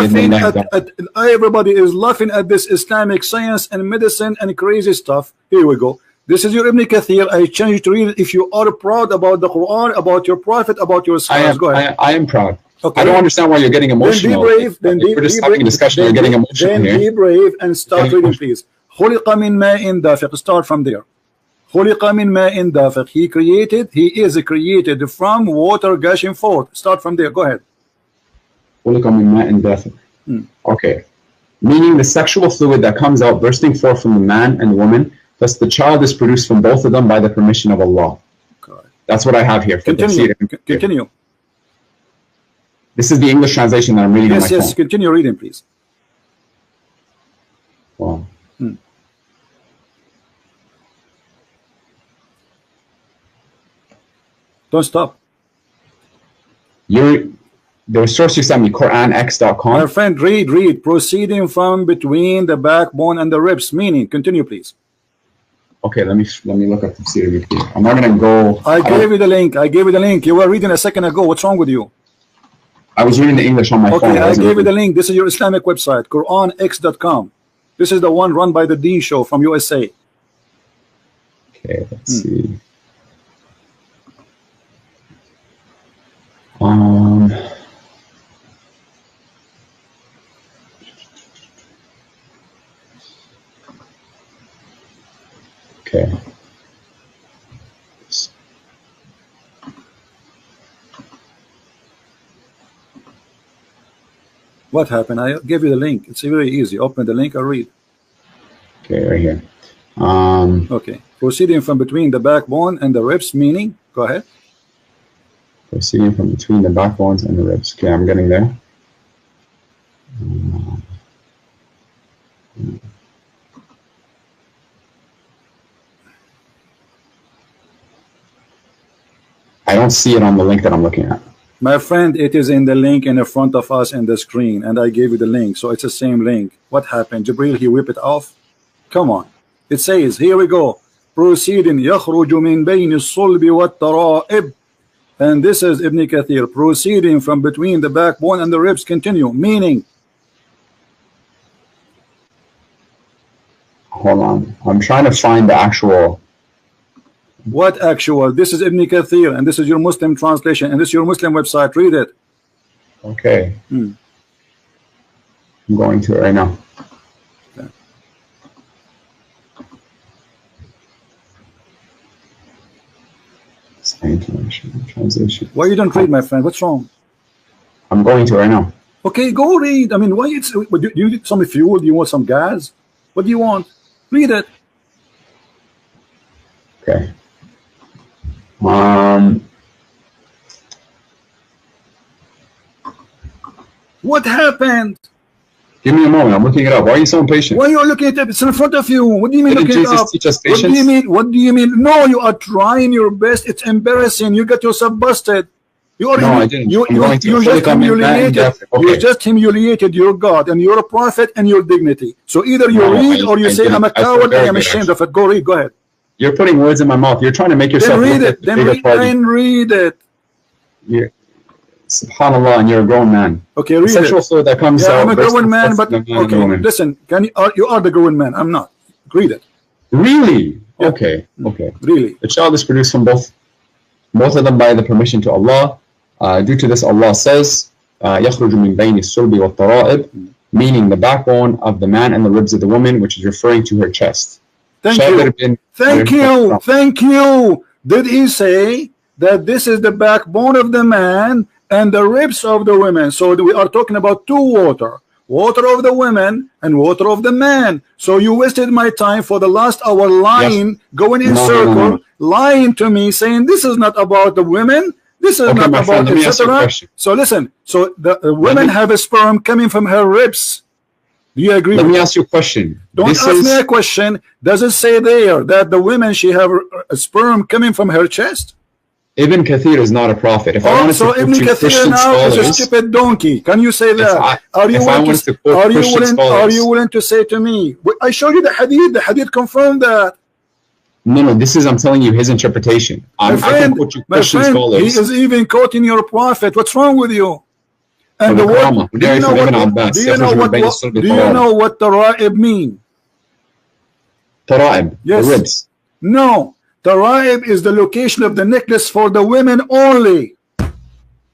Everybody is laughing at this Islamic science and medicine and crazy stuff. Here we go. This is your Ibn Kathir. I challenge you to read it if you are proud about the Quran, about your Prophet, about your scholars. Go ahead. I am proud. Okay. I don't understand why you're getting emotional. Then be brave. We're just having a discussion. You're getting emotional here. Then be brave and start reading, please. خلق من ماء دافق. Start from there. خلق من ماء دافق. He is created from water gushing forth. Start from there. Go ahead. خلق من ماء دافق. Okay. Meaning the sexual fluid that comes out bursting forth from the man and woman, thus the child is produced from both of them by the permission of Allah. Correct. That's what I have here. For Continue. This is the English translation that I'm reading on my phone. Yes, continue reading, please. Wow. Don't stop. The source you sent me, QuranX.com. My friend, read. Proceeding from between the backbone and the ribs. Meaning, continue, please. Okay, let me look up the Tafsir. I'm not gonna go. I gave you the link. You were reading a second ago. What's wrong with you? I was reading the English on my phone. Okay, I gave you the link. This is your Islamic website, QuranX.com. This is the one run by the D Show from USA. Okay, let's see. Okay. What happened? I gave you the link. It's very easy. Open the link and read. Okay, right here. Okay. Proceeding from between the backbone and the ribs, meaning, go ahead. Proceeding from between the backbones and the ribs. Okay, I'm getting there. I don't see it on the link that I'm looking at. My friend, it is in the link in the front of us in the screen, and I gave you the link, so it's the same link. What happened? Jibril, he whipped it off? Come on. It says, here we go. Proceeding, يخرج من بين الصلب والترائب. And this is Ibn Kathir, proceeding from between the backbone and the ribs. Continue. Meaning. Hold on. I'm trying to find the actual. What actual? This is Ibn Kathir, and this is your Muslim translation, and this is your Muslim website. Read it. Okay. I'm going to it right now. Okay. Translation. Why you don't read, my friend? What's wrong? I'm going to right now. Okay, go read. I mean, why it's do you need some fuel? Do you want some gas? What do you want? Read it. Okay. What happened? Give me a moment. I'm looking it up. Why are you so impatient? Why are you looking at it? It's in front of you. What do you mean Didn't looking it Jesus up? teach us What do you patience? mean? What do you mean? No, you are trying your best. It's embarrassing. You got yourself busted. You are No, I didn't. You just humiliated. Okay. You just humiliated your God and your prophet and your dignity. So either you No, read or you I say didn't. I'm a I feel coward very and I'm good, ashamed actually. of it. Go read. Go ahead. You're putting words in my mouth. You're trying to make yourself Then read look it. like the Then bigger read party. and read it. You're, subhanallah, and you're a grown man. Okay, The read sexual it. fluid that comes Yeah, out. I'm a bursts grown man, forth but from the man and the okay. woman. Listen, you are the grown man. I'm not. Read it. Really? Yeah. Okay. Okay. Really. The child is produced from both of them by the permission to Allah. Due to this, Allah says, يخرج من بين الصلب والترائب, meaning the backbone of the man and the ribs of the woman, which is referring to her chest. Thank you. Thank you. Thank you. Did he say that this is the backbone of the man and the ribs of the women? So we are talking about two water of the women and water of the man. So you wasted my time for the last hour lying, going in circle, lying to me, saying this is not about the women. This is not about etc. So listen. So the women have a sperm coming from her ribs. Do you agree? Let me ask you a question. Don't ask me a question. Does it say there that the women she have a sperm coming from her chest? Ibn Kathir is not a prophet. If I wanted so to Ibn quote you Kathir Christian now is a scholars, stupid donkey. Can you say that? Are you willing to say to me? I showed you the hadith. The hadith confirmed that. No, this is, I'm telling you, his interpretation. I can quote you Christian scholars. He is even quoting your prophet. What's wrong with you? And the word, do you know what tara'ib mean? Tara'ib, yes. The ribs. No, tara'ib is the location of the necklace for the women only.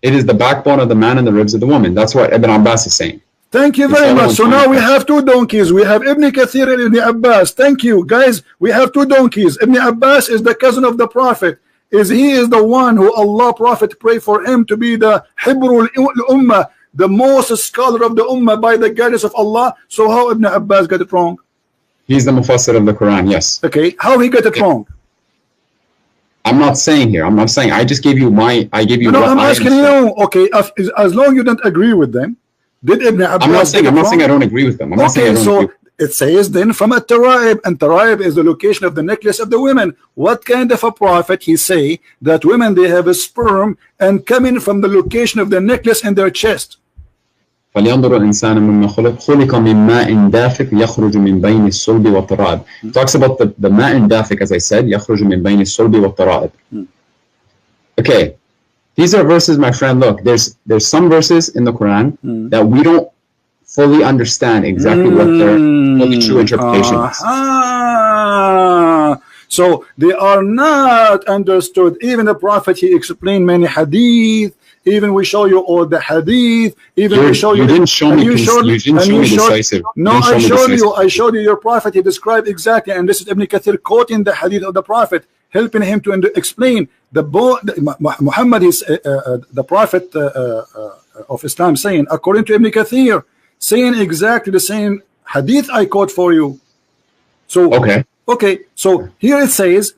It is the backbone of the man and the ribs of the woman. That's what Ibn Abbas is saying. Thank you very much. So now we have two donkeys. We have Ibn Kathir and Ibn Abbas. Thank you, guys. We have two donkeys. Ibn Abbas is the cousin of the Prophet. He is the one who Allah Prophet prayed for him to be the Hibrul Ummah, the most scholar of the Ummah by the guidance of Allah. So how Ibn Abbas got it wrong? He's the Mufassir of the Quran, yes. Okay, how he got it wrong? I'm not saying here. I'm not saying. I just gave you my. I gave you. No, I'm asking you. Okay, as long as you don't agree with them. Did Ibn Abbas I'm not saying I don't agree with them. I'm not saying I don't agree. It says then from a tara'ib, and tara'ib is the location of the necklace of the women. What kind of a prophet he say that women they have a sperm and coming from the location of the necklace in their chest? فلينظر الإنسان مما خلق من ماء دافق يخرج من بين الصلب والترائب. Talks about the ماء دافق, as I said, يخرج من بين الصلب والترائب. Okay. These are verses, my friend. Look, there's some verses in the Quran that we don't fully understand exactly what their fully true interpretation is. So they are not understood. Even the Prophet, he explained many hadith. Even we show you all the hadith. Even we show you. You didn't show me. You didn't show me decisive. No, I showed you. Your Prophet. He described exactly, and this is Ibn Kathir quoting the hadith of the Prophet, helping him to explain Muhammad is the Prophet of Islam, saying according to Ibn Kathir, saying exactly the same hadith I quote for you. So okay. So here it says,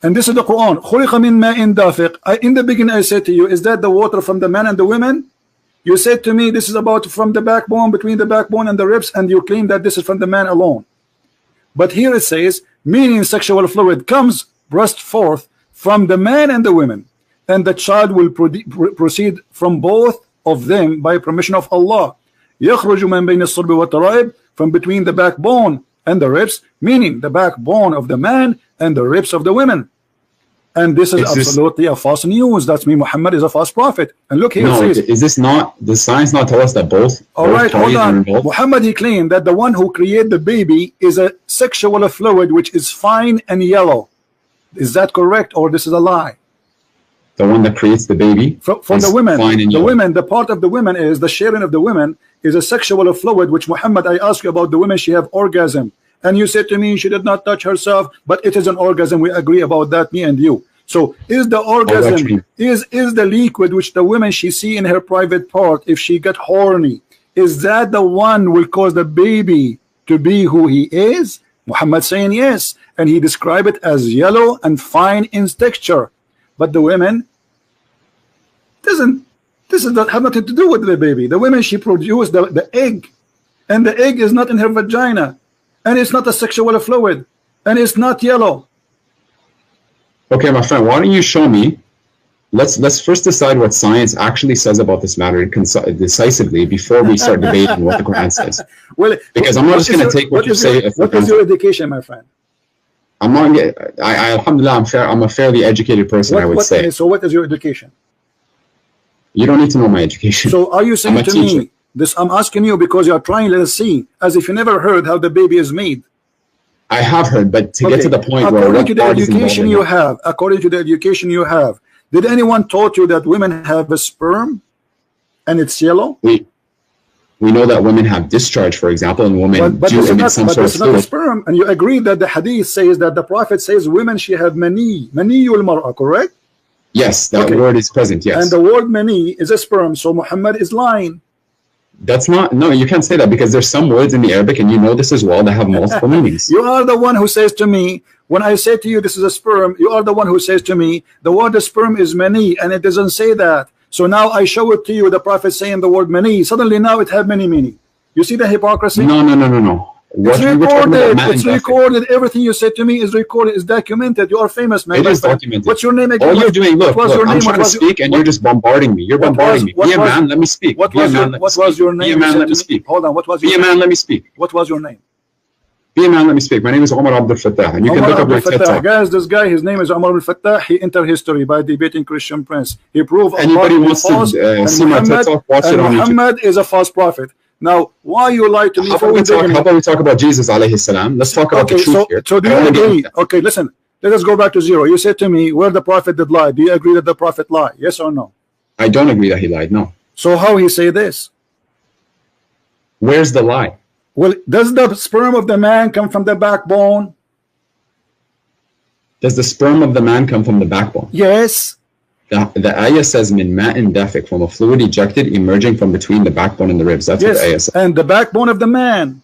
and this is the Quran. خُلِقَ مِن مَاءٍ دَافِقٍ. In the beginning I said to you, is that the water from the man and the women? You said to me, this is about from the backbone, between the backbone and the ribs, and you claim that this is from the man alone. But here it says, meaning sexual fluid comes burst forth from the man and the women, and the child will proceed from both of them by permission of Allah. يخرج من بين الصلب والترائب, from between the backbone and the ribs, meaning the backbone of the man and the ribs of the women. And this is absolutely a false news. That's me. Muhammad is a false prophet. And look here. No, is this not? Does science not tell us that both? All right, hold on. Muhammad, he claimed that the one who created the baby is a sexual fluid which is fine and yellow. Is that correct, or this is a lie? The one that creates the baby from the women. The part of the women is the sharing of the women is a sexual fluid which Muhammad, I asked you about the women, she have orgasm. And you said to me she did not touch herself, but it is an orgasm. We agree about that, me and you. So is the orgasm is the liquid which the woman she see in her private part, if she get horny, is that the one will cause the baby to be who he is? Muhammad saying yes, and he described it as yellow and fine in texture. But the women this does not have nothing to do with the baby. The women, she produced the egg, and the egg is not in her vagina, and it's not a sexual fluid, and it's not yellow. Okay, my friend, why don't you show me? Let's first decide what science actually says about this matter decisively before we start debating what the Quran says. Well, because I'm not just going to take what you say. What is your education, my friend? I'm not. Alhamdulillah, I'm a fairly educated person. I would say. So, what is your education? You don't need to know my education. So, are you saying to me this? I'm asking you because you are trying. Let us see, as if you never heard how the baby is made. I have heard, but to get to the point according to the education you have, according to the education you have, did anyone taught you that women have a sperm and it's yellow? We know that women have discharge, for example, and women do emit some sort of fluid. Not a sperm, and you agree that the hadith says that the Prophet says women she have maniyul mar'a, correct? Yes, that word is present, yes. And the word mani is a sperm, so Muhammad is lying. That's not, no, you can't say that because there's some words in the Arabic, and you know this as well, that have multiple meanings. You are the one who says to me, when I say to you this is a sperm, you are the one who says to me, the word sperm is mani, and it doesn't say that. So now I show it to you, the Prophet saying the word mani. Suddenly now it have many meaning. You see the hypocrisy? No. It's recorded. It's recorded. Everything you said to me is recorded. It's documented. You are famous, man. It is documented. What's your name again? All you're doing, look, I'm trying to speak, and you're just bombarding me. You're bombarding me. Be a man, let me speak. What was your name? Be a man, let me speak. Hold on. What was your name? Be a man, let me speak. What was your name? Be a man, let me speak. My name is Omar Abdul Fatah, and you can look up my TED Talk. Guys, this guy, his name is Omar Abdul Fatah. He entered history by debating Christian Prince. He proved anybody wants to see my TED Talk, watch it on YouTube. Muhammad is a false prophet. Now, why you lie to me? How about we talk about Jesus alayhi salam? Let's talk about the truth here. So do you agree? Okay, listen. Let us go back to zero. You said to me, where the prophet did lie. Do you agree that the prophet lied? Yes or no? I don't agree that he lied. No. So how he say this? Where's the lie? Well, does the sperm of the man come from the backbone? Does the sperm of the man come from the backbone? Yes. The ayah says min ma'in dafiq, from a fluid ejected emerging from between the backbone and the ribs. That's what the ayah says. And the backbone of the man.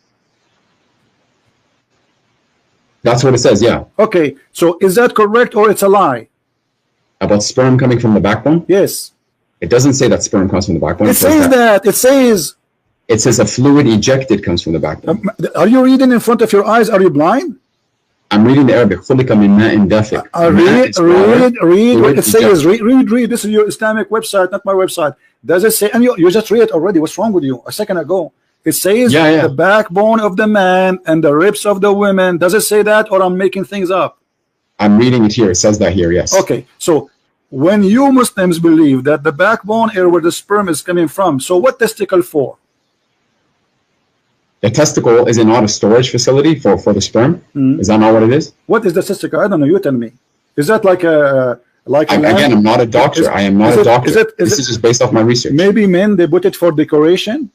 That's what it says, yeah. Okay, so is that correct or it's a lie? About sperm coming from the backbone? Yes. It doesn't say that sperm comes from the backbone. It says that. It says. It says a fluid ejected comes from the backbone. Are you reading in front of your eyes? Are you blind? I'm reading the Arabic. خُلِقَ مِن مَاءٍ دَافِقٍ. Read what it says. Read. This is your Islamic website, not my website. Does it say? And you just read it already. What's wrong with you? A second ago. It says the backbone of the man and the ribs of the women. Does it say that, or I'm making things up? I'm reading it here. It says that here, yes. Okay. So when you Muslims believe that the backbone area where the sperm is coming from, so what testicle for? The testicle is not a storage facility for the sperm. Is that not what it is? What is the testicle? I don't know. You tell me. Is that like a again? I'm not a doctor. I am not a doctor. This is just based off my research. Maybe men they put it for decoration.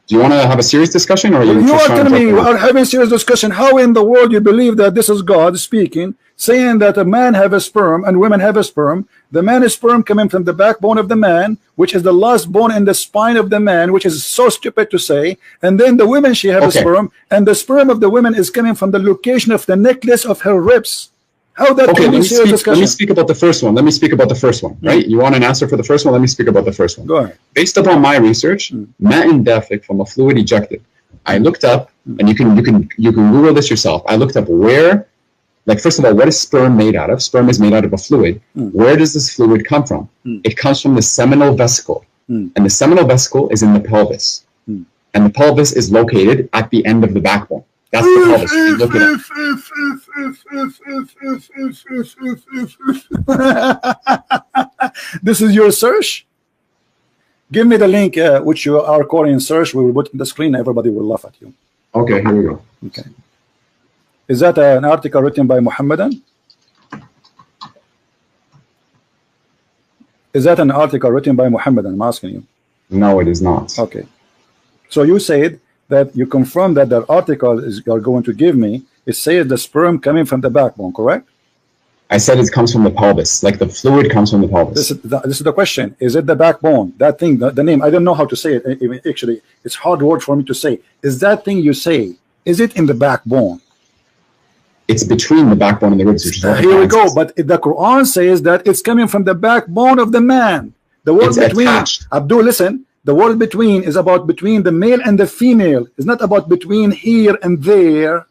Do you want to have a serious discussion, or are you are telling me we are having a serious discussion? How in the world you believe that this is God speaking, saying that a man have a sperm and women have a sperm? The man is sperm coming from the backbone of the man, which is the last bone in the spine of the man, which is so stupid to say. And then the women, she have a sperm, and the sperm of the women is coming from the location of the necklace of her ribs. How that let me speak about the first one. Right? You want an answer for the first one? Let me speak about the first one. Go ahead. Based upon my research, ma'in dafiq, from a fluid ejected. I looked up, and you can Google this yourself. I looked up where, like, first of all, what is sperm made out of? Sperm is made out of a fluid. Where does this fluid come from? It comes from the seminal vesicle, and the seminal vesicle is in the pelvis, and the pelvis is located at the end of the backbone. That's the pelvis. You look at it. This is your search? Give me the link which you are calling search. We will put on the screen. Everybody will laugh at you. Okay, here we go. Okay. Is that an article written by Muhammadan? Is that an article written by Muhammadan? I'm asking you. No, it is not. Okay. So you said that you confirm that the article you're going to give me, it says the sperm coming from the backbone, correct? I said it comes from the pelvis, like the fluid comes from the pelvis. This is the question. Is it the backbone? That thing, the name, I don't know how to say it. Actually, it's hard word for me to say. Is that thing you say is it in the backbone? It's between the backbone and the ribs, which is what Here we go. But the Quran says that it's coming from the backbone of the man. The word between, Abdul, listen, the word between is about between the male and the female. It's not about between here and there.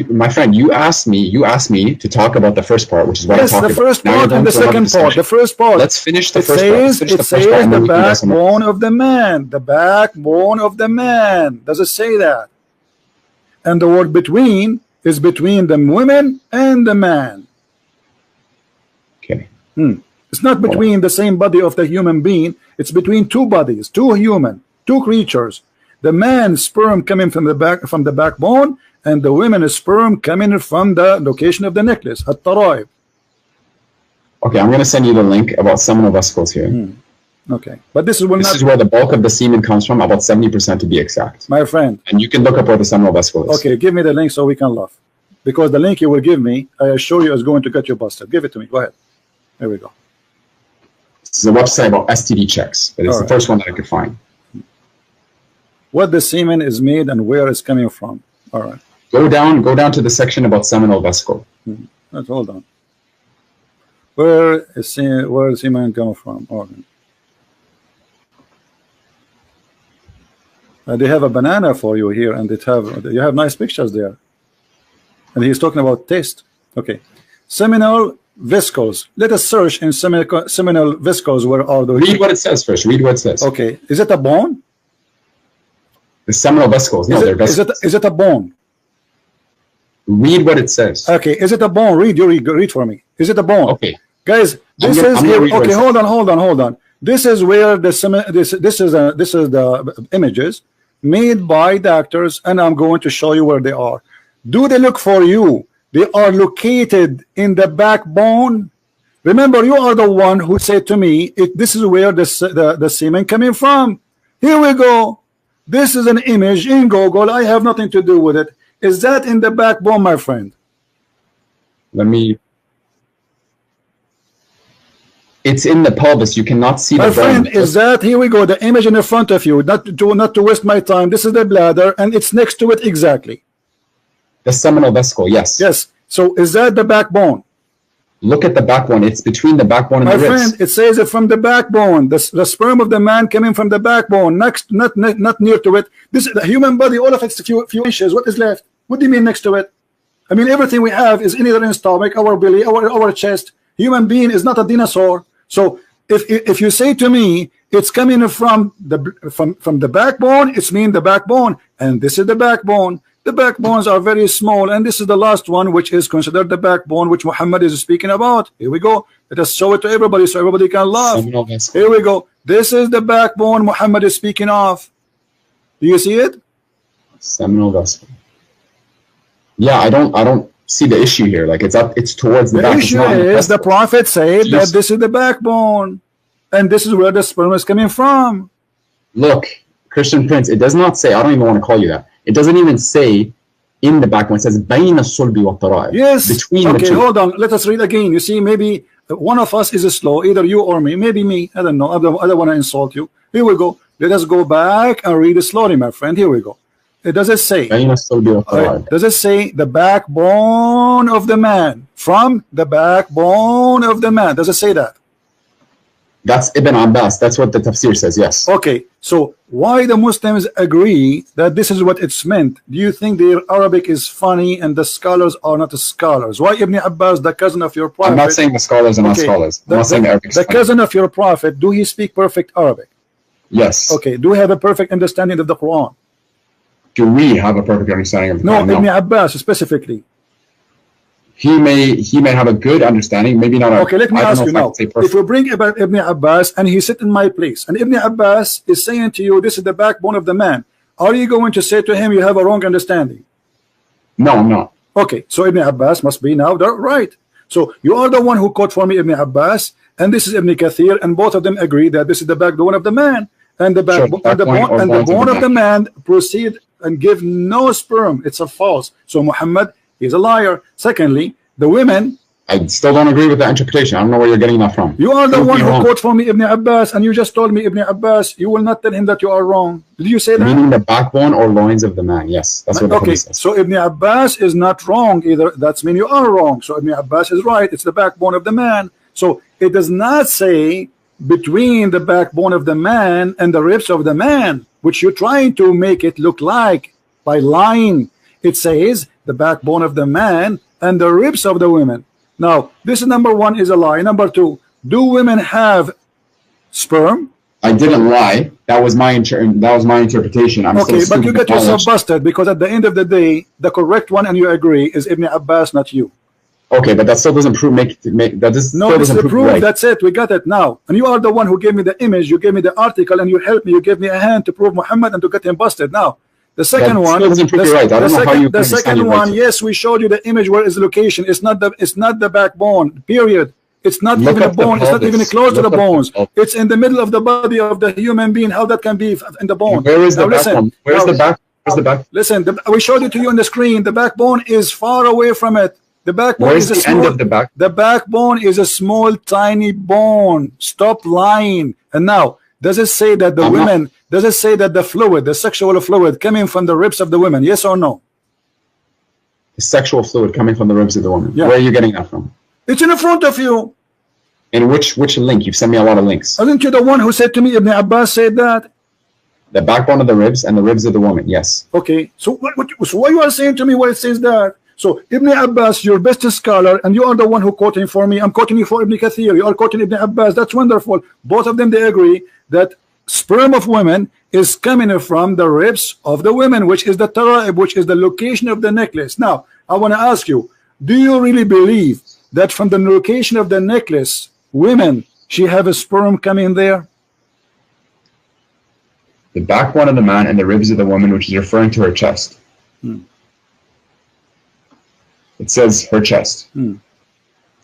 My friend, you asked me to talk about the first part, which is what I talked about. Yes, the first part and the second part. The first part. Let's finish the first part. It says the backbone of the man. The backbone of the man. Does it say that? And the word between is between the women and the man. Okay. It's not between the same body of the human being. It's between two bodies, two creatures. The man's sperm coming from the backbone, and the women's sperm coming from the location of the necklace, at-taraib. Okay, I'm going to send you the link about seminal vesicles here. Okay, but this is where the bulk of the semen comes from, about 70% to be exact. My friend. And you can look up where the seminal vesicle is. Okay, give me the link so we can laugh. Because the link you will give me, I assure you, is going to get you busted. Give it to me. Go ahead. There we go. This is a website about STD checks, but it's the first one that I could find. What the semen is made and where it's coming from. All right. Go down to the section about seminal vesicle. Hold on. Where is semen coming from? Okay. They have a banana for you here, and you have nice pictures there. And he's talking about taste. Okay. Seminal vesicles. Let us search in seminal vesicles. Where are those? Read what it says first. Read what it says. Okay. Is it a bone? The seminal vesicles. No, they're vesicles. Is it a bone? Read what it says. Okay. Is it a bone? Read for me. Is it a bone? Okay. Guys, this is here. Okay. Hold on. This is where this is the images made by doctors, and I'm going to show you where they are. Do they look for you? They are located in the backbone. Remember, you are the one who said to me, this is where the semen coming from. Here we go. This is an image in Google. I have nothing to do with it. Is that in the backbone, my friend? It's in the pelvis. You cannot see the bone. My friend, is that, here we go, the image in the front of you, not to waste my time. This is the bladder, and it's next to it exactly. The seminal vesicle, yes. Yes. So is that the backbone? Look at the backbone. It's between the backbone and the ribs. My friend, it says it from the backbone. The sperm of the man coming from the backbone, not near to it. This is the human body. All of it's a few inches. What is left? What do you mean next to it? I mean, everything we have is either in stomach, our belly, our chest. Human being is not a dinosaur. So if you say to me it's coming from the backbone, it's mean the backbone, and this is the backbone. The backbones are very small, and this is the last one, which is considered the backbone, which Muhammad is speaking about. Here we go. Let us show it to everybody so everybody can laugh. Here we go. This is the backbone Muhammad is speaking of. Do you see it? Seminal vesicle. Yeah, I don't see the issue here. Like it's towards the back. The issue is the Prophet said that this is the backbone, and this is where the sperm is coming from. Look, Christian Prince, it does not say. I don't even want to call you that. It doesn't even say in the backbone. It says بين الصلب والترائب. Yes. Between the two. Okay, hold on. Let us read again. You see, maybe one of us is slow, either you or me. Maybe me. I don't know. I don't want to insult you. Here we go. Let us go back and read it slowly, my friend. Here we go. It does it say? Does it say the backbone of the man? From the backbone of the man. Does it say that? That's Ibn Abbas. That's what the tafsir says, yes. Okay, so why the Muslims agree that this is what it's meant? Do you think their Arabic is funny and the scholars are not the scholars? Why Ibn Abbas, the cousin of your prophet? I'm not saying the scholars are not scholars. I'm not saying Arabic. The cousin of your prophet, do he speak perfect Arabic? Yes. Okay, do we have a perfect understanding of the Quran? Do we have a perfect understanding of the Quran? No, Ibn Abbas specifically. He may have a good understanding, maybe not. Okay, let me ask you now. If we bring about Ibn Abbas and he sit in my place, and Ibn Abbas is saying to you, this is the backbone of the man, are you going to say to him, you have a wrong understanding? No, I'm not. Okay, so Ibn Abbas must be now right. So you are the one who quote for me Ibn Abbas, and this is Ibn Kathir, and both of them agree that this is the backbone of the man, and the bone of the man proceed and give no sperm. It's a false. So Muhammad is a liar. Secondly, the women I still don't agree with that interpretation. I don't know where you're getting that from. You are the Prove one me who wrong. quote for me Ibn Abbas, and you just told me Ibn Abbas, you will not tell him that you are wrong. Did you say that? Meaning the backbone or loins of the man. Yes, that's what the Okay, hadith says. so Ibn Abbas is not wrong either. That's mean you are wrong. So Ibn Abbas is right. It's the backbone of the man. So it does not say between the backbone of the man and the ribs of the man, which you're trying to make it look like by lying. It says the backbone of the man and the ribs of the women. Now, this is number one is a lie. Number two, do women have sperm? I didn't lie. That was my interpretation. I'm Okay, still but you get yourself busted because at the end of the day, the correct one, and you agree, is Ibn Abbas, not you. Okay, but that still doesn't prove that this No, still this is doesn't the prove proof. right. That's it. We got it now. And you are the one who gave me the image. You gave me the article, and you helped me. You gave me a hand to prove Muhammad and to get him busted. Now, the second one. Still doesn't prove you're right. I don't know how you the second one. Yes, we showed you the image where is the location. It's not the backbone. Period. It's not even a bone. It's not even close to the bones. It's in the middle of the body of the human being. How that can be in the bone? Where is the backbone? Where's the back? Where's the back? Listen, we showed it to you on the screen. The backbone is far away from it. The backbone Where's is the end of the back? The backbone is a small, tiny bone. Stop lying. And now, does it say that the women? Does it say that the fluid, the sexual fluid, coming from the ribs of the women? Yes or no? The sexual fluid coming from the ribs of the woman. Yeah. Where are you getting that from? It's in front of you. In which link? You've sent me a lot of links. Aren't you the one who said to me, Ibn Abbas said that? The backbone of the ribs and the ribs of the woman. Yes. Okay. So so why you are saying to me where it says that? So Ibn Abbas, your best scholar, and you are the one who quoting for me. I'm quoting you for Ibn Kathir. You are quoting Ibn Abbas. That's wonderful. Both of them, they agree that sperm of women is coming from the ribs of the women, which is the tara'ib, which is the location of the necklace. Now, I want to ask you, do you really believe that from the location of the necklace, women, she have a sperm coming there? The backbone of the man and the ribs of the woman, which is referring to her chest. It says her chest.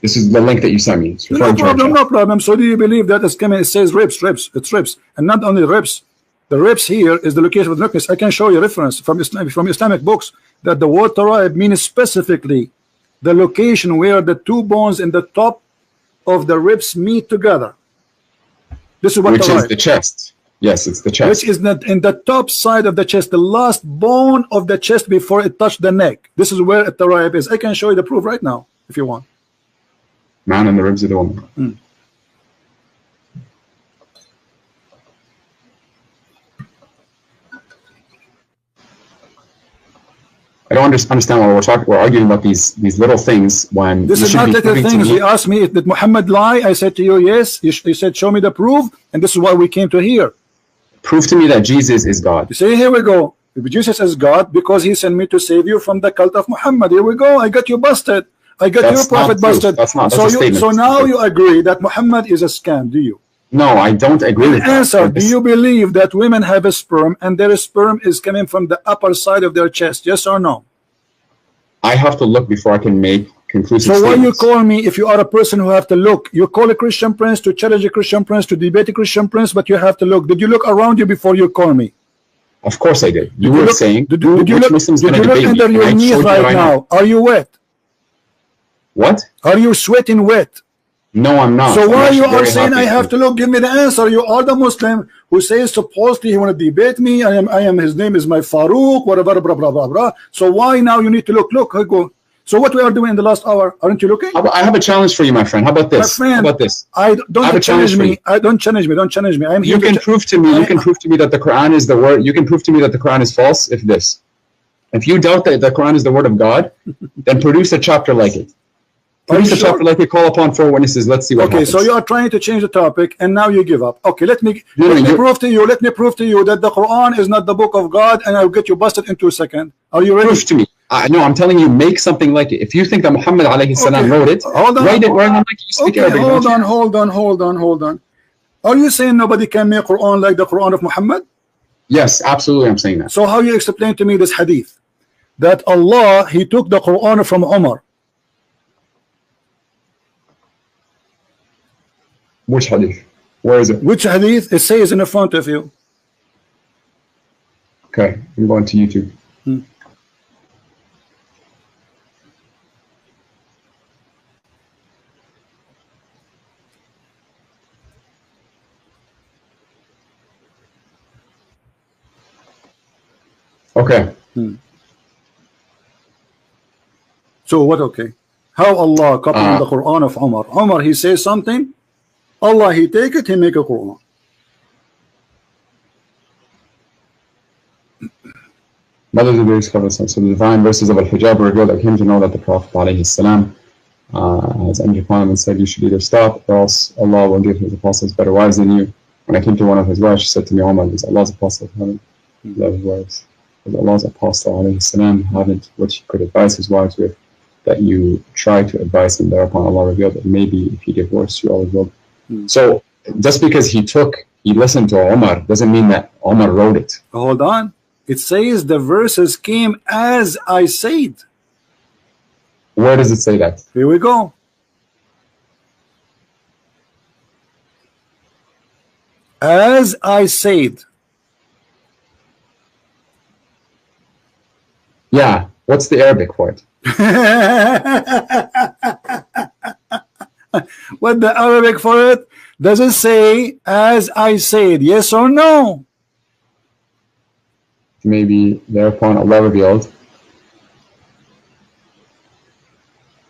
This is the link that you sent me. It's No problem, no problem. So do you believe that it's coming? It says ribs, it's ribs, and not only ribs. The ribs here is the location of the necklace. I can show you a reference from Islamic books that the word tara'ib means specifically the location where the two bones in the top of the ribs meet together. This is what which is the chest. Yes, it's the chest. Which is not in the top side of the chest, the last bone of the chest before it touched the neck. This is where the tara'ib is. I can show you the proof right now if you want. Man and the ribs of the woman. I don't understand why we're arguing about these little things when this is not little things. You asked me, did Muhammad lie? I said to you, yes. You said, show me the proof, and this is why we came to here. Prove to me that Jesus is God. You say, here we go. Jesus is God because he sent me to save you from the cult of Muhammad. Here we go. I got you busted. I got your prophet busted. So now you agree that Muhammad is a scam, do you? No, I don't agree with that. Answer, do you believe that women have a sperm and their sperm is coming from the upper side of their chest? Yes or no? I have to look before I can make conclusive statements. So why you call me if you are a person who have to look? You call a Christian prince to challenge a Christian prince, to debate a Christian prince, but you have to look. Did you look around you before you call me? Of course I did. You were saying, did you look under your knees right now? Are you wet? What? Are you sweating wet? No, I'm not. So why you are saying I have to look? Give me the answer. You are the Muslim who says supposedly he want to debate me. I am. His name is my Farouk. Whatever. Blah blah blah blah. So why now you need to look? Look. I go. So what we are doing in the last hour? Aren't you looking? I have a challenge for you, my friend. How about this? My friend, how about this? Don't challenge me. Don't challenge me. Don't challenge me. I'm here. You can prove to me. You can prove to me that the Quran is the word. You can prove to me that the Quran is false. If you doubt that the Quran is the word of God, then produce a chapter like it. Produce a chapter like it. Call upon 4 witnesses. Let's see what happens. So you are trying to change the topic, and now you give up. Okay, let me prove to you. Let me prove to you that the Quran is not the book of God, and I'll get you busted in 2 seconds. Are you ready? Prove to me. No, I'm telling you, make something like it. If you think that Muhammad alayhi salam wrote it, write it like you speak Arabic. Hold on. Are you saying nobody can make Quran like the Quran of Muhammad? Yes, absolutely, I'm saying that. So how you explain to me this hadith? That Allah, he took the Quran from Omar. Which hadith? Where is it? Which hadith? It says in front of you. Okay, I'm going to YouTube. Okay. So what? Okay. How Allah copying the Quran of Omar? Omar, he says something, Allah, he take it, he make a Quran. Mothers of the covered. So the divine verses of Al-Hijab were revealed that came to know that the Prophet ﷺ has entered upon him and said, you should either stop or else Allah will give his apostles better wives than you. When I came to one of his wives, she said to me, Omar, is Allah's apostle haven't love his wives? Because Allah's apostle ﷺ haven't what he could advise his wives with, that you try to advise him. Thereupon Allah revealed that maybe if he divorced you, Allah will. So just because he listened to Omar doesn't mean that Omar wrote it. Hold on. It says the verses came as I said. Where does it say that? Here we go. As I said. Yeah. What's the Arabic for it? What the Arabic for it? Does it say as I said? Yes or no? Maybe thereupon Allah revealed.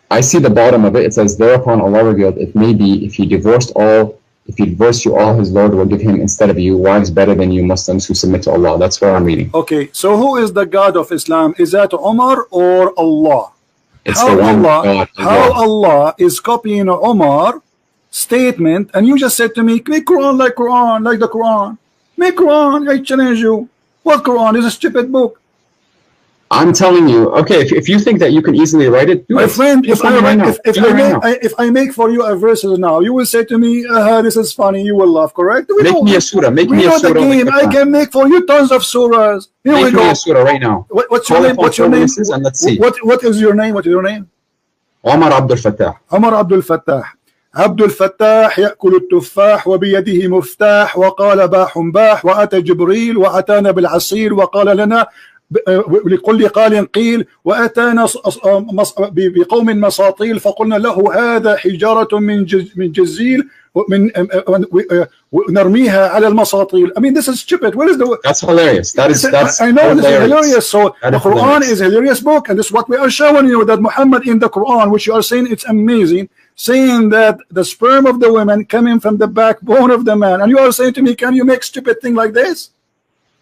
I see the bottom of it. It says thereupon Allah revealed, it may be if he divorced you all, his Lord will give him instead of you wives better than you Muslims who submit to Allah. That's where I'm reading. Okay, so who is the God of Islam? Is that Omar or Allah? It's the one Allah, God. how Allah is copying Omar statement, and you just said to me, make Quran like the Quran. Make Quran, I challenge you. What Quran is a stupid book. I'm telling you, okay, if you think that you can easily write it, do my it. friend, if I make for you a verses now, you will say to me, this is funny, you will laugh, correct? Make me a surah, make me a surah. I can make for you tons of surahs. Here we go. Make me a surah right now. What's your name? What's your name? And let's see. What is your name? What is your name? Omar Abdul Fatah. Omar Abdul Fatah. عبد الفتاح يأكل التفاح وبيده مفتاح وقال باح باح وأتى جبريل وأتانا بالعصير وقال لنا لكل قال قيل وأتانا بقوم مساطيل فقلنا له هذا حجارة من جزيل ونرميها على المساطيل. I mean, this is stupid. What is the? That's hilarious. That's I know this is hilarious. So the Quran is a hilarious book, and this is what we are showing you, that Muhammad in the Quran, which you are saying it's amazing, saying that the sperm of the women coming from the backbone of the man, and you are saying to me, can you make stupid thing like this?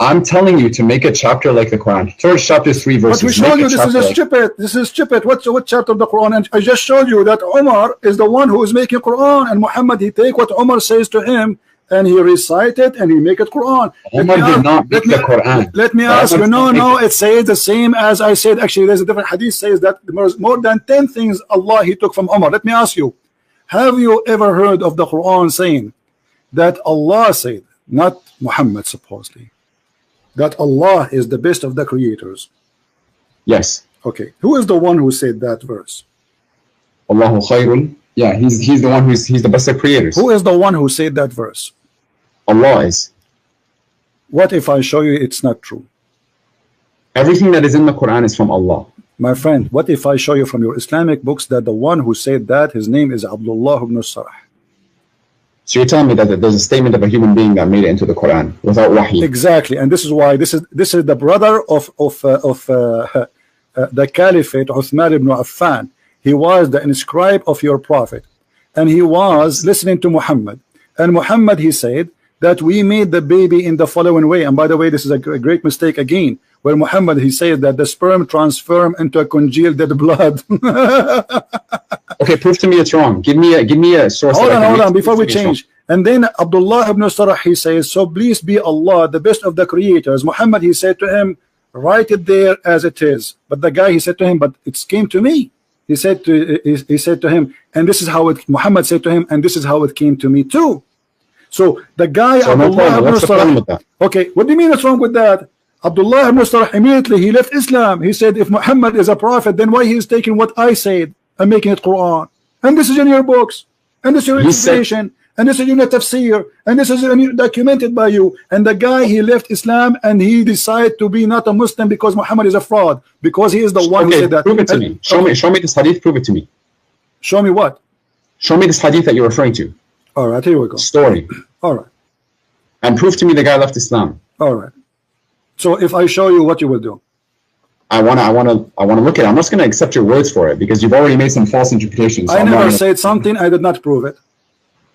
I'm telling you to make a chapter like the Quran. First chapter 3 verses. But we showed you this is stupid. This is stupid. What chapter of the Quran? And I just showed you that Omar is the one who is making Quran, and Muhammad, he take what Omar says to him and he recite it and he make it Quran. Omar did not make the Quran. Let me ask you. No, it says the same as I said. Actually, there's a different hadith says that there's more than 10 things Allah he took from Omar. Let me ask you, have you ever heard of the Quran saying that Allah said, not Muhammad supposedly, that Allah is the best of the creators? Yes. Okay. Who is the one who said that verse? Allahu khayrun. Yeah, he's the one he's the best of creators. Who is the one who said that verse? Allah is. What if I show you it's not true? Everything that is in the Quran is from Allah. My friend, what if I show you from your Islamic books that the one who said that, his name is Abdullah ibn Sarah? So you're telling me that there's a statement of a human being that made it into the Quran without wahi? Exactly, and this is why this is the brother of the Caliphate, Uthman ibn Affan. He was the inscribe of your prophet, and he was listening to Muhammad. And Muhammad, he said that we made the baby in the following way. And by the way, this is a great mistake again, where Muhammad, he says that the sperm transform into a congealed dead blood. Okay, prove to me it's wrong. Give me a source. Hold on, before we change. And then Abdullah ibn Sarah, he says, so please be Allah, the best of the creators. Muhammad, he said to him, write it there as it is. But the guy, he said to him, but it came to me. He said to him, and this is how it, Muhammad said to him, and this is how it came to me too. So the guy, so Abdullah ibn Sarah, okay, what do you mean what's wrong with that? Abdullah ibn Sarah, immediately he left Islam. He said, if Muhammad is a prophet, then why he is taking what I said and making it Quran? And this is in your books, and this is your information, and this is in your tafsir, and this is documented by you. And the guy, he left Islam and he decided to be not a Muslim because Muhammad is a fraud, because he is the one who said that. Prove it to me. Show me this hadith. Prove it to me. Show me what? Show me this hadith that you're referring to. All right, here we go. Story. All right. And prove to me the guy left Islam. All right. So if I show you, what you will do? I want to look at it. I'm just going to accept your words for it because you've already made some false interpretations. So I never said something. I did not prove it.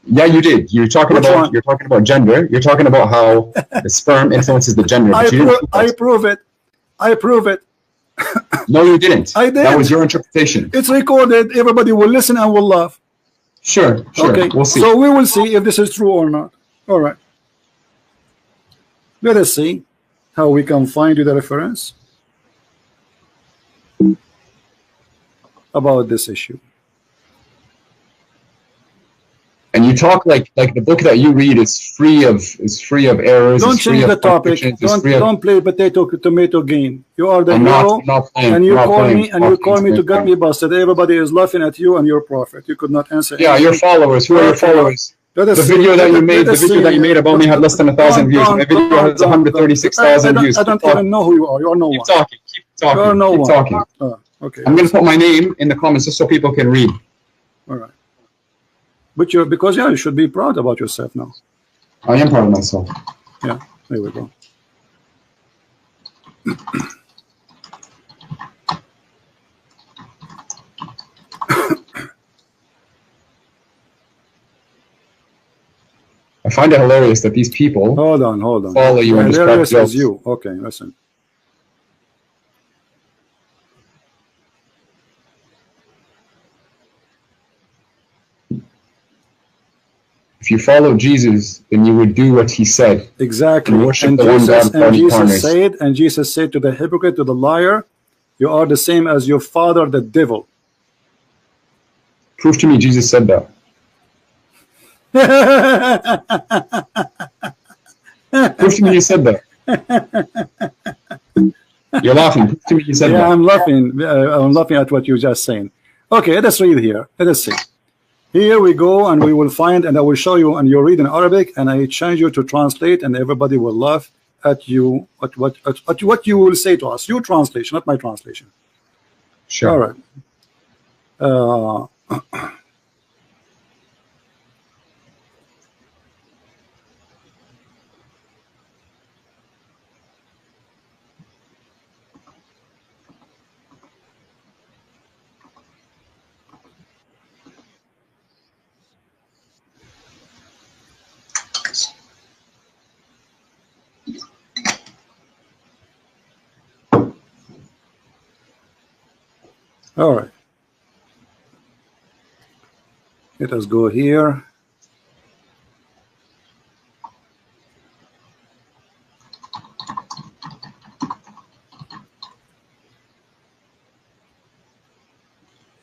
Yeah, you did. You're talking about gender. You're talking about how the sperm influences the gender. I prove it. I prove it. No, you didn't. I did. That was your interpretation. It's recorded. Everybody will listen and will laugh. Sure. Okay. We'll see. So we will see if this is true or not. All right. Let us see how we can find you the reference about this issue. And you talk like the book that you read is free of errors. Don't change the topic. Don't play tomato game. You are the hero, and you call me to get me busted. Everybody is laughing at you and your prophet. You could not answer. Yeah, your followers. Who are your followers? The video that you made about me had less than 1,000 views. My video has 136,000 views. I don't even know who you are. You are no one. Keep talking. Keep talking. Okay. I'm going to put my name in the comments just so people can read. All right. But because you should be proud about yourself now. I am proud of myself. Yeah, there we go. I find it hilarious that these people hold on follow you and hilarious as you. Okay, listen. If you follow Jesus, then you would do what he said. Exactly. And Jesus said to the hypocrite, to the liar, you are the same as your father, the devil. Prove to me Jesus said that. Prove to me you said that. You're laughing. Prove to me you said that. Yeah, I'm laughing. I'm laughing at what you're just saying. Okay, let us read here. Let us see. Here we go, and we will find, and I will show you, and you read in Arabic, and I change you to translate, and everybody will laugh at you, at what you will say to us. Your translation, not my translation. Sure. All right. All right. Let us go here.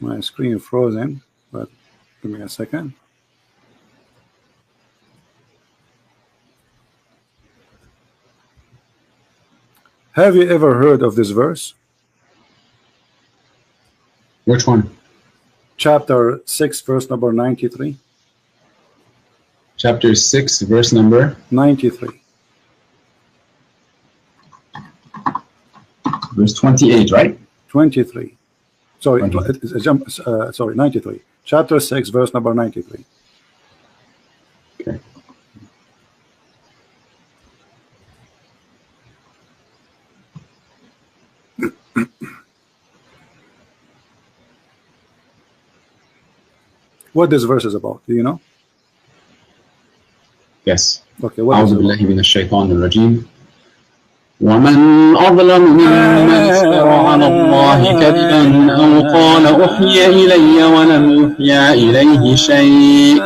My screen is frozen, but give me a second. Have you ever heard of this verse? Which one? Chapter 6, verse number 93. Chapter 6, verse number 93. Verse 28, right? 23. Sorry, sorry, 93. Chapter 6, verse number 93. Okay. What this verse is about, do you know? Yes. Okay, what is it about? ومن أظلم ممن افترى على الله كذبا أو قال أوحي إلي ولم يوحى إليه شيء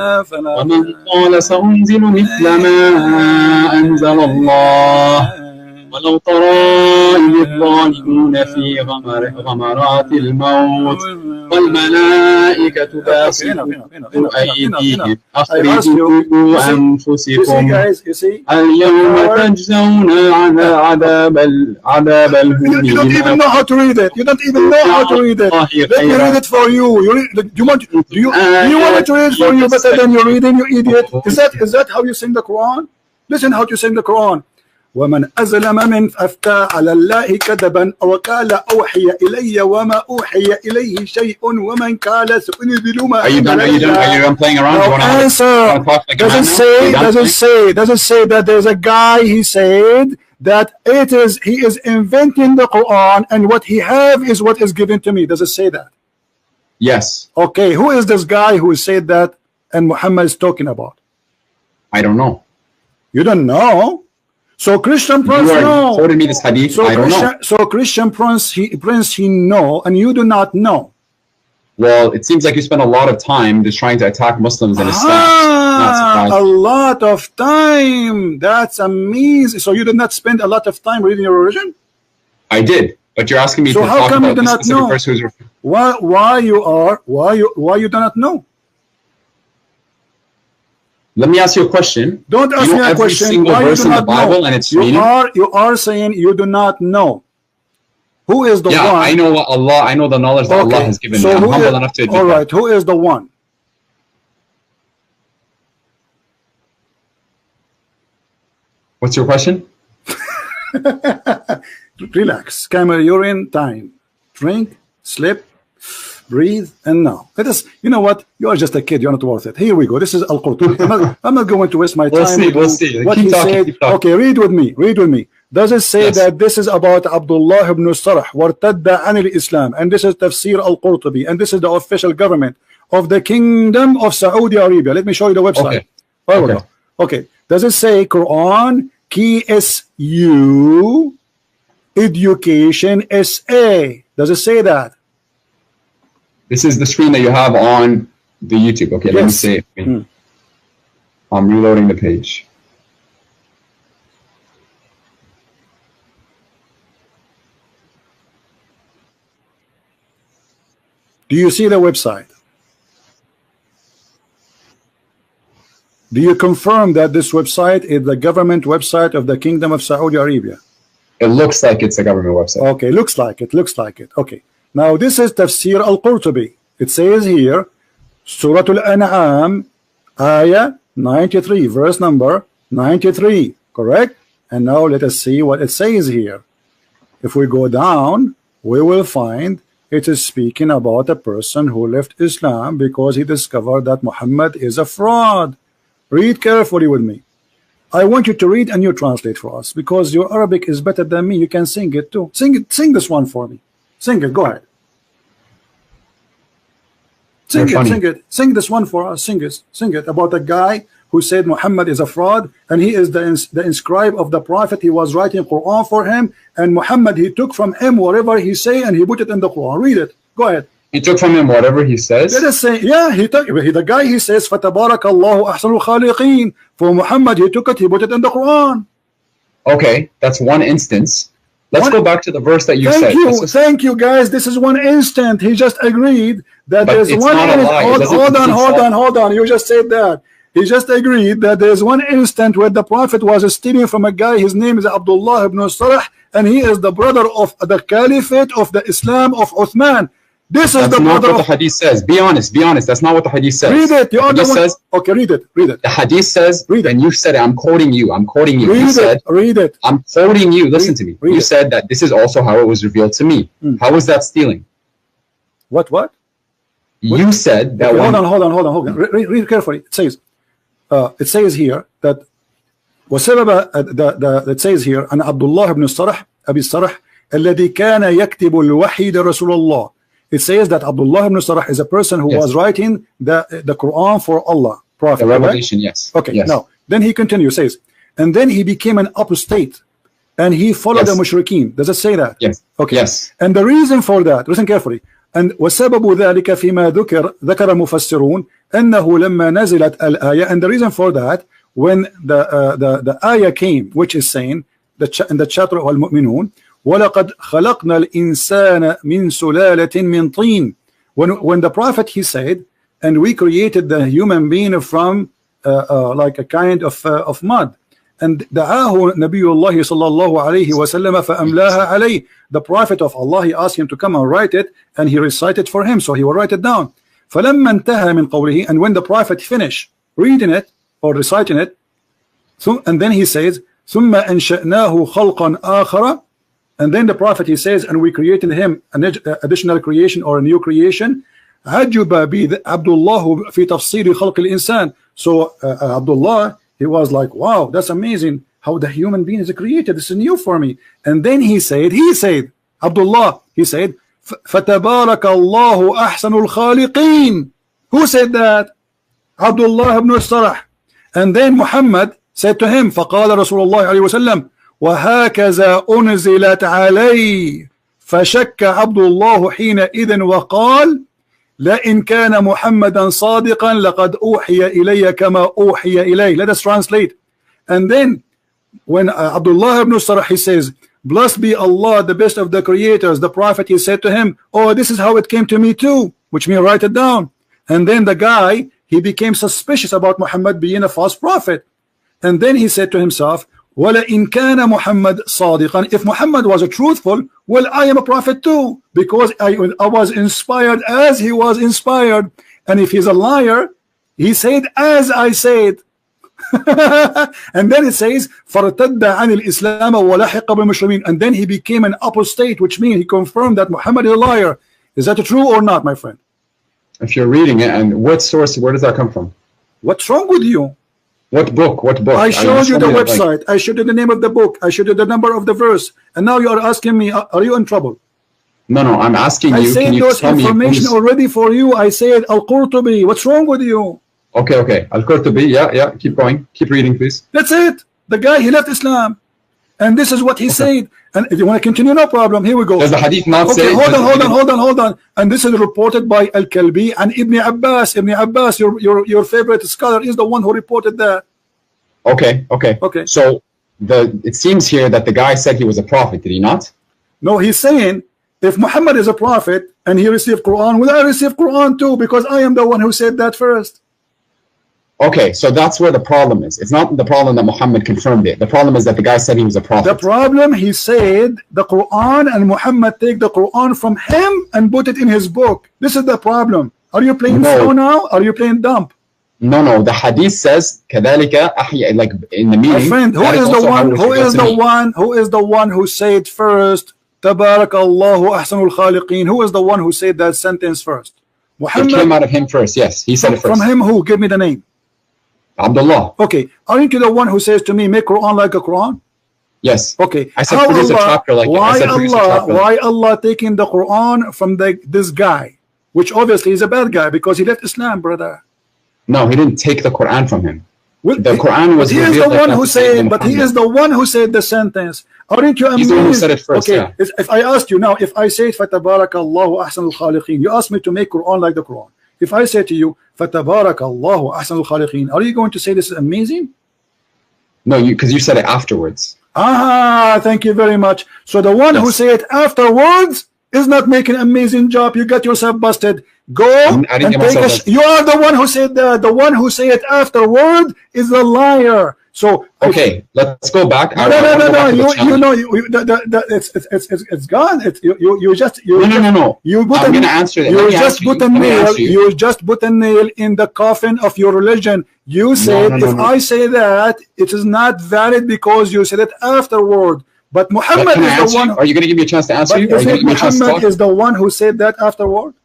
ومن قال سأنزل مثل ما أنزل الله ولو ترى إذ الظالمون في غمرات الموت والملائكة باسطوا أيديهم أخرجوا أنفسكم اليوم تجزون عذاب الهون. You don't even know how to read it. You don't even know how to read it. Let me read it for you. Do you want me to read it for you better than you're reading, you idiot? Is that how you sing the Quran? Listen how you sing the Quran. ومن أظلم من أفتى على الله كذبا وقال أوحي إلي وما أوحي إليه شيء ومن قال سأنزل ما. Are you done? Are you playing around? No answer. Doesn't say that there's a guy, he said that he is inventing the Quran, and what he have is what is given to me. Does it say that? Yes. Okay, who is this guy who said that and Muhammad is talking about? I don't know. You don't know? So Christian Prince know. Quoted me this hadith. So I don't know. So Christian Prince he know, and you do not know. Well, it seems like you spend a lot of time just trying to attack Muslims and Islam. A lot of time. That's amazing. So you did not spend a lot of time reading your religion? I did, but you're asking me to talk about this specific person who's. Why you do not know? Let me ask you a question. Don't ask me a question. Single verse in the Bible and its meaning? You are saying you do not know. Who is the one? Yeah, I know what Allah. I know the knowledge that Allah has given me. I'm humble enough to admit all right, who is the one? What's your question? Relax. Camera, you're in time. Drink, sleep, breathe, and now. Let us. You know what? You are just a kid. You're not worth it. Here we go. This is Al-Qurtubi. I'm not going to waste my time. We'll see. What he said. Okay, read with me. Read with me. Does it say that this is about Abdullah ibn Sarh wartadda an al-Islam, and this is Tafsir Al-Qurtubi, and this is the official government of the Kingdom of Saudi Arabia? Let me show you the website. Okay. Does it say Quran KSU Education SA? Does it say that? This is the screen that you have on the YouTube. Okay, let me see it. I'm reloading the page. Do you see the website? Do you confirm that this website is the government website of the Kingdom of Saudi Arabia? It looks like it's a government website. Okay, looks like it. Okay. Now this is Tafsir Al-Qurtubi. It says here, Surah Al-An'am, Ayah 93, verse number 93, correct? And now let us see what it says here. If we go down, we will find it is speaking about a person who left Islam because he discovered that Muhammad is a fraud. Read carefully with me. I want you to read and you translate for us, because your Arabic is better than me. You can sing it too. Sing this one for me. Sing it. Go ahead. Sing this one for us. Sing it about a guy who said Muhammad is a fraud, and he is the inscribe of the prophet. He was writing Quran for him, and Muhammad, he took from him whatever he say and he put it in the Quran. Read it. Go ahead. He took from him whatever he says. Let us say, the guy, he says, "Fatabarakallahu ahsanul khaliqin." For Muhammad, he took it, he put it in the Quran. Okay, that's one instance. Let's go back to the verse that you said. Thank you, guys. This is one instant. He just agreed that there's one. Hold on. You just said that. He just agreed that there's one instant where the Prophet was stealing from a guy. His name is Abdullah ibn Sarh, and he is the brother of the Caliphate of the Islam of Uthman. That's not what the hadith says. Be honest. That's not what the hadith says. Read it. Okay, read it. The hadith says, and you said it. I'm quoting you. Read it. I'm quoting you. Listen to me. You said that this is also how it was revealed to me. How was that stealing? What? You said that. Hold on. Read carefully. It says here that it says here أن عبد الله بن الصرح أبي الصرح الذي كان يكتب الوحي لرسول الله. It says that Abdullah ibn Sarh is a person who was writing the Quran for Allah, Prophet. The revelation, yes. Okay, now, then he continues, says, and then he became an apostate, and he followed the mushrikeen. Does it say that? Yes. Okay. Yes. And the reason for that, listen carefully, and وسبب ذلك فيما ذكر مفسرون أنه لما نزلت الآية, and the reason for that, when the ayah came, which is saying, in the chapter of Al-Mu'minun, وَلَقَدْ خَلَقْنَا الْإِنسَانَ مِنْ سُلَالَةٍ مِنْ طِينٍ. When the Prophet, he said, and we created the human being from like a kind of mud. And دعاه نبي الله صلى الله عليه وسلم فأملاها عليه. The Prophet of Allah, he asked him to come and write it, and he recited for him, so he will write it down. فلما انتهى من قوله, and when the Prophet finished reading it or reciting it, and then he says ثم أنشأناه خلقا آخر. And then the Prophet, he says, and we created him an additional creation or a new creation. عجب بي عبد الله في تفسير خلق الإنسان. So Abdullah, he was like, wow, that's amazing. how the human being is created. This is new for me. And then he said, Abdullah, he said, فَتَبَارَكَ اللَّهُ أَحْسَنُ الْخَالِقِينَ. Who said that? Abdullah ibn Sarah. And then Muhammad said to him, فقال رسول الله عليه وسلم وهكذا أنزلت علي فشك عبد الله حينئذ وقال لئن كان محمدا صادقا لقد أوحي إلي كما أوحي إليه. Let us translate. And then when Abdullah ibn Sarah, he says, blessed be Allah, the best of the creators, the prophet, he said to him, oh, this is how it came to me too, which means write it down. And then the guy, he became suspicious about Muhammad being a false prophet. And then he said to himself, وَلَئِنْ كَانَ مُحَمَّدْ صَادِقًا. If Muhammad was a truthful, well, I am a prophet too, because I was inspired as he was inspired. And if he's a liar, he said as I said. And then it says فَارْتَدَّ عَنِ الْإِسْلَامَ وَلَحِقَ بِالْمُسْلِمِينَ. And then he became an apostate, which means he confirmed that Muhammad is a liar. Is that true or not, my friend? If you're reading it, and what source, where does that come from? What's wrong with you? What book? What book? I showed you the website. I showed you the name of the book. I showed you the number of the verse. And now you are asking me, are you in trouble? No, I'm asking you. I said those information already for you. I said Al-Qurtubi. What's wrong with you? Okay. Al-Qurtubi. Yeah. Keep going. Keep reading, please. That's it. The guy, he left Islam. And this is what he said. And if you want to continue, no problem. Here we go. Does the hadith not say? Hold on. And this is reported by Al-Kalbi and Ibn Abbas. Ibn Abbas, your favorite scholar, is the one who reported that. Okay. So it seems here that the guy said he was a prophet. Did he not? No, he's saying if Muhammad is a prophet and he received Quran, will I receive Quran too? Because I am the one who said that first. Okay, so that's where the problem is. It's not the problem that Muhammad confirmed it. The problem is that the guy said he was a prophet. The problem, he said the Quran, and Muhammad take the Quran from him and put it in his book. This is the problem. Are you playing slow now? Are you playing dumb? No. The hadith says كذلك أحيا, like in the meaning. My friend, who is the one who said first تبارك الله أحسن الخالقين? Who is the one who said that sentence first? Muhammad. It came out of him first. Yes, he said it first. From him who? Give me the name. Abdullah. Okay, aren't you the one who says to me, make Quran like a Quran? Yes. Okay. I said produce a chapter like it. Why Allah taking the Quran from this guy, which obviously is a bad guy because he left Islam, brother? No, he didn't take the Quran from him. Well, the Quran was. He is the one who said. But he is the one who said the sentence. Aren't you amazed? He's the one who said it first. Okay. Yeah. If I asked you now, if I say فَتَبَارَكَ اللَّهُ أَحْسَنُ الْخَالِقِينَ, you ask me to make Quran like the Quran. If I say to you, فَتَبَارَكَ اللَّهُ أَحْسَنُ الْخَالِقِينَ, are you going to say this is amazing? No, because you said it afterwards. Thank you very much. So the one who said it afterwards is not making an amazing job. You got yourself busted. Go and take a you are the one who said that. The one who said it afterward is a liar. So okay, let's go back. No. You know, it's gone. You just no. I'm gonna answer that. You just put a nail. You just put a nail in the coffin of your religion. You said if I say that, it is not valid because you said it afterward. But Muhammad is the one. Are you gonna give me a chance to answer you? Muhammad is the one who said that afterward.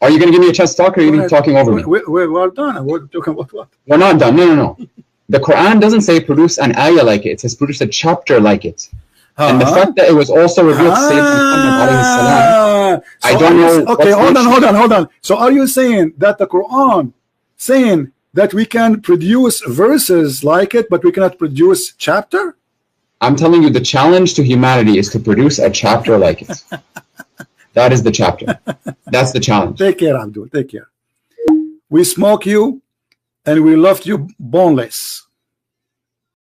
Are you gonna give me a chance to talk, or are you gonna be talking over me? We're done. We're talking about what? We're not done. No. The Quran doesn't say produce an ayah like it. It says produce a chapter like it. And the fact that it was also revealed to Sayyidina Muhammad I don't know. Okay, hold on. So are you saying that the Quran saying that we can produce verses like it, but we cannot produce chapter? I'm telling you, the challenge to humanity is to produce a chapter like it. That is the chapter. That's the challenge. Take care, Abdul. Take care. We smoke you and we left you boneless.